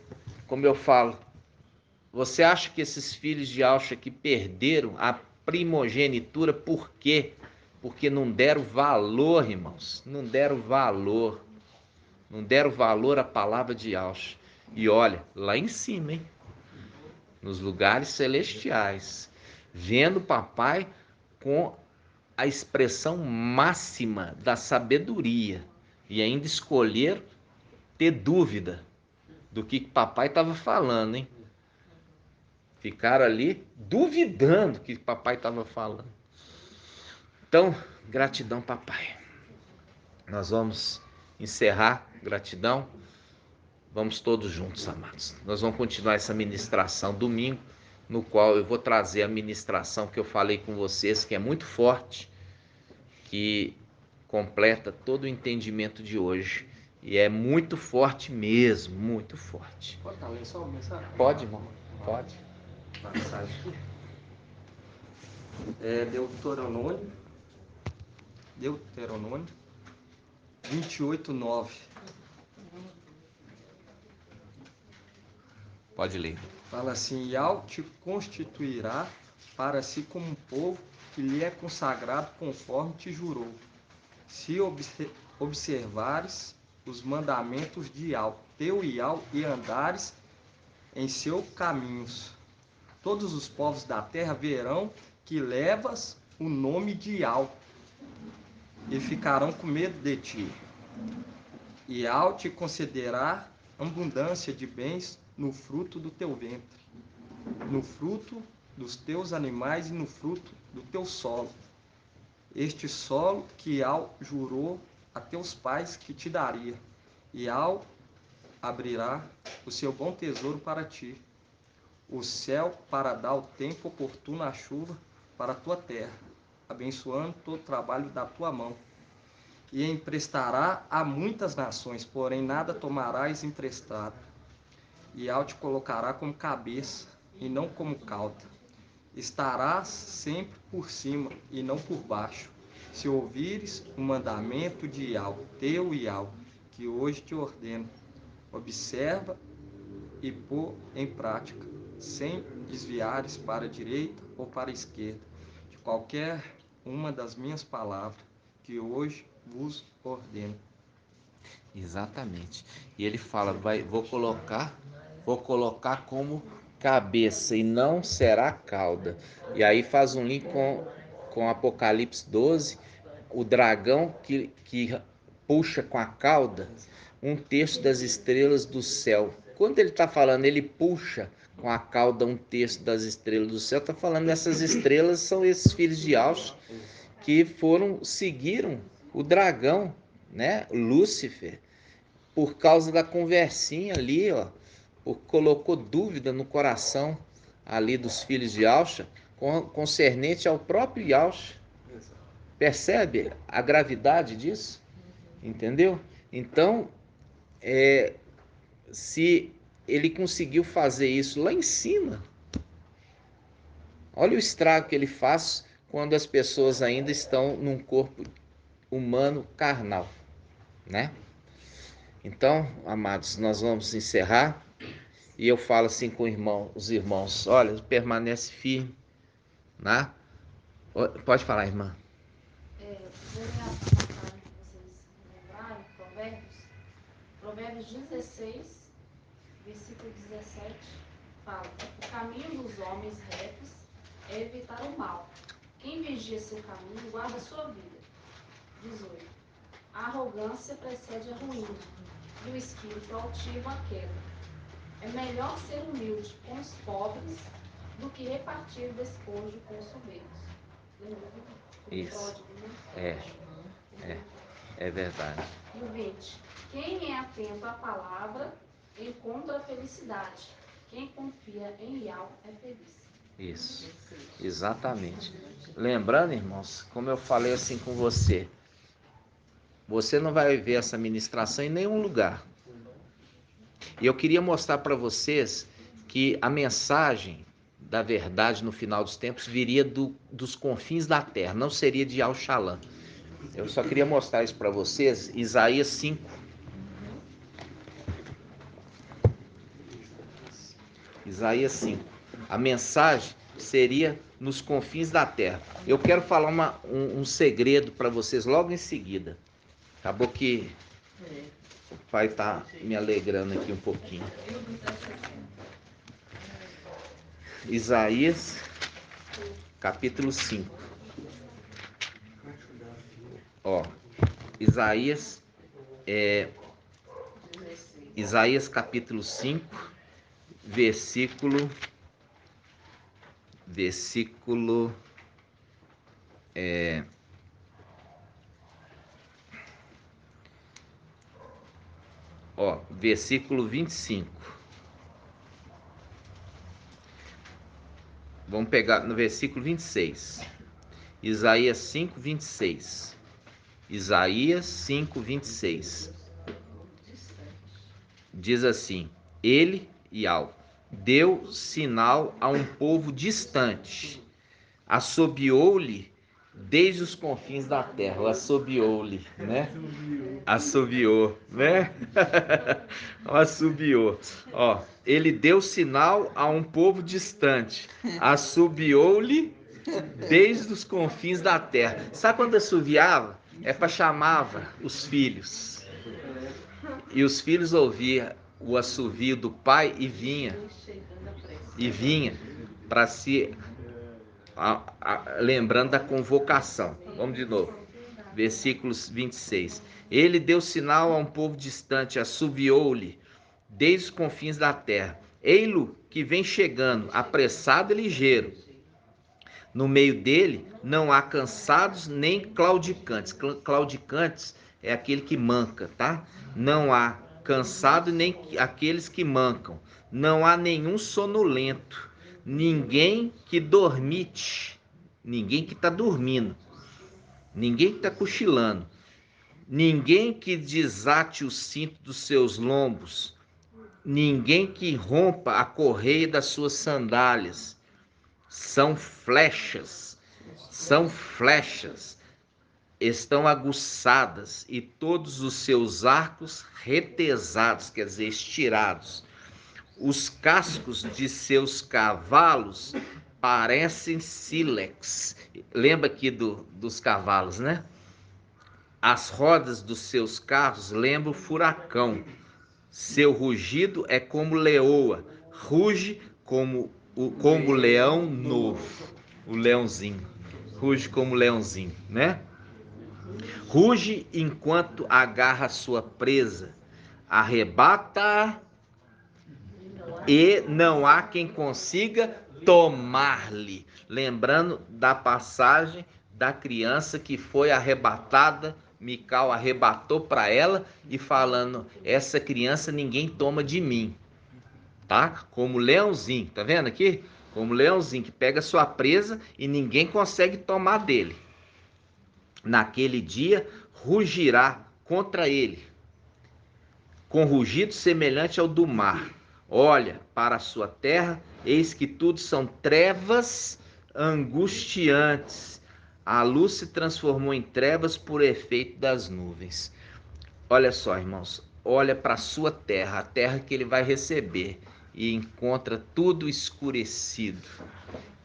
como eu falo, você acha que esses filhos de Alcha que perderam a primogenitura, por quê? Porque não deram valor, irmãos, não deram valor à palavra de Alcha. E olha, lá em cima, hein? Nos lugares celestiais, vendo o papai com a expressão máxima da sabedoria, e ainda escolher ter dúvida do que papai estava falando, hein? Ficaram ali duvidando do que papai estava falando. Então, gratidão, papai. Nós vamos encerrar. Gratidão. Vamos todos juntos, amados. Nós vamos continuar essa ministração domingo, no qual eu vou trazer a ministração que eu falei com vocês, que é muito forte, que completa todo o entendimento de hoje. E é muito forte mesmo, muito forte. Pode estar lendo só uma mensagem? Pode, irmão. Pode. Mensagem. Deuteronômio 28:9. Pode ler. Fala assim: Ial te constituirá para si como um povo que lhe é consagrado conforme te jurou. Se observares os mandamentos de Ial, teu Ial, e andares em seus caminhos, todos os povos da terra verão que levas o nome de Ial e ficarão com medo de ti. Ial te concederá abundância de bens no fruto do teu ventre, no fruto dos teus animais e no fruto do teu solo. Este solo que Ial jurou a teus pais que te daria. Ial abrirá o seu bom tesouro para ti, o céu para dar o tempo oportuno à chuva para a tua terra, abençoando todo o trabalho da tua mão. E emprestará a muitas nações, porém nada tomarás emprestado. Ial te colocará como cabeça e não como cauda. Estarás sempre por cima e não por baixo, se ouvires o mandamento de Yahweh, teu Yahweh, que hoje te ordeno. Observa e pôr em prática, sem desviares para a direita ou para a esquerda, de qualquer uma das minhas palavras, que hoje vos ordeno. Exatamente. E ele fala, vou colocar como cabeça e não será cauda. E aí faz um link com Apocalipse 12, o dragão que puxa com a cauda um terço das estrelas do céu. Quando ele está falando, ele puxa com a cauda um terço das estrelas do céu, está falando dessas estrelas são esses filhos de Alcha que seguiram o dragão, né, Lúcifer, por causa da conversinha ali, ó, colocou dúvida no coração ali dos filhos de Alcha, concernente ao próprio Yahshua. Percebe a gravidade disso? Entendeu? Então, se ele conseguiu fazer isso lá em cima, olha o estrago que ele faz quando as pessoas ainda estão num corpo humano carnal, né? Então, amados, nós vamos encerrar e eu falo assim com os irmãos, olha, permanece firme, né? Pode falar, irmã. Vou ler a passagem que vocês lembraram, Provérbios 16, versículo 17, fala: o caminho dos homens retos é evitar o mal. Quem vigia seu caminho guarda sua vida. 18. A arrogância precede a ruína, e o espírito altivo a queda. É melhor ser humilde com os pobres do que repartir despojo com os soberbos. Isso. É verdade. E o 20. Quem é atento à palavra encontra a felicidade. Quem confia em Yahweh é feliz. Isso, exatamente. Lembrando, irmãos, como eu falei assim com você, você não vai ver essa ministração em nenhum lugar. E eu queria mostrar para vocês que a mensagem da verdade no final dos tempos viria dos confins da terra, não seria de Al-Shalom. Eu só queria mostrar isso para vocês, Isaías 5. Isaías 5. A mensagem seria nos confins da terra. Eu quero falar um segredo para vocês logo em seguida. Acabou que o pai está me alegrando aqui um pouquinho. Isaías, capítulo 5. Ó, Isaías capítulo 5, versículo versículo 25. Vamos pegar no versículo 26. Isaías 5, 26. Isaías 5, 26. Diz assim: ele, Yahweh, deu sinal a um povo distante, assobiou-lhe desde os confins da terra. Assobiou-lhe, né? Assobiou, né? Assobiou. Ó, ele deu sinal a um povo distante, assobiou-lhe desde os confins da terra. Sabe quando assobiava? É para chamava os filhos. E os filhos ouviam o assovio do pai e vinha para se lembrando da convocação. Vamos de novo. Versículos 26. Ele deu sinal a um povo distante, assobiou-lhe desde os confins da terra. Ei-lo que vem chegando, apressado e ligeiro. No meio dele não há cansados nem claudicantes. Claudicantes é aquele que manca, tá? Não há cansado nem aqueles que mancam. Não há nenhum sonolento. Ninguém que dormite. Ninguém que está dormindo. Ninguém que está cochilando. Ninguém que desate o cinto dos seus lombos. ninguém que rompa a correia das suas sandálias. São flechas, estão aguçadas, e todos os seus arcos retesados, quer dizer, estirados. Os cascos de seus cavalos parecem sílex. Lembra aqui dos cavalos, né? As rodas dos seus carros lembram furacão. Seu rugido é como leoa, ruge como leão novo. O leãozinho, ruge como leãozinho, né? Ruge enquanto agarra sua presa, arrebata e não há quem consiga tomar-lhe. Lembrando da passagem da criança que foi arrebatada, Mical arrebatou para ela e falando, essa criança ninguém toma de mim, tá? Como leãozinho, tá vendo aqui? Como leãozinho que pega sua presa e ninguém consegue tomar dele. Naquele dia rugirá contra ele, com rugido semelhante ao do mar. Olha para a sua terra, eis que tudo são trevas angustiantes. A luz se transformou em trevas por efeito das nuvens. Olha só, irmãos, olha para a sua terra, a terra que ele vai receber, e encontra tudo escurecido.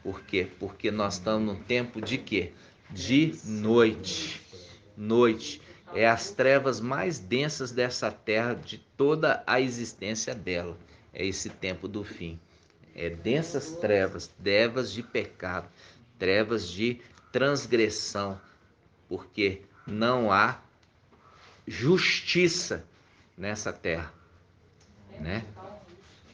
Por quê? Porque nós estamos num tempo de quê? De noite. Noite é as trevas mais densas dessa terra, de toda a existência dela. É esse tempo do fim. É densas trevas, trevas de pecado, trevas de transgressão, porque não há justiça nessa terra, né?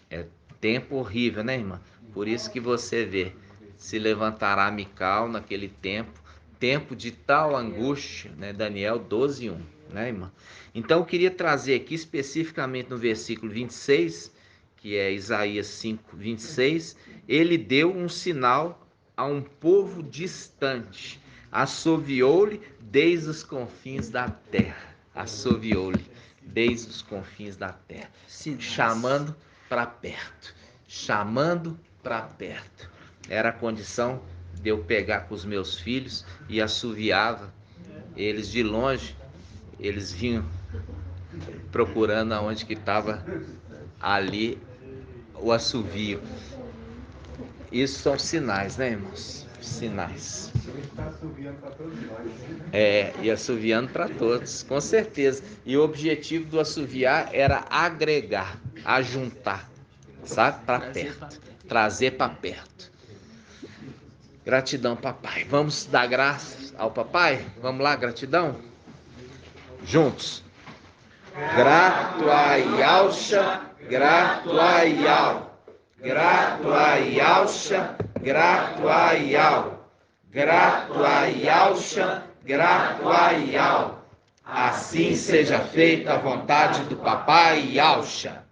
É tempo horrível, né, irmã? Por isso que você vê, se levantará Mical naquele tempo de tal angústia, né? Daniel 12:1, né, irmã? Então eu queria trazer aqui especificamente no versículo 26, que é Isaías 5:26, ele deu um sinal a um povo distante, assoviou-lhe desde os confins da terra, assoviou-lhe desde os confins da terra, chamando para perto, chamando para perto. Era a condição de eu pegar com os meus filhos e assoviava eles de longe, eles vinham procurando aonde que estava ali o assovio. Isso são sinais, né, irmãos? Sinais. E assoviando para todos, com certeza. E o objetivo do assoviar era agregar, ajuntar, sabe? Para perto, trazer para perto. Gratidão, papai. Vamos dar graças ao papai? Vamos lá, gratidão? Juntos. Grato a Yahshua, grato a Yahweh. Grato a Yahshua, grato a Yahweh. Grato a Yahshua, grato a Yahweh. Assim seja feita a vontade do papai Yahshua.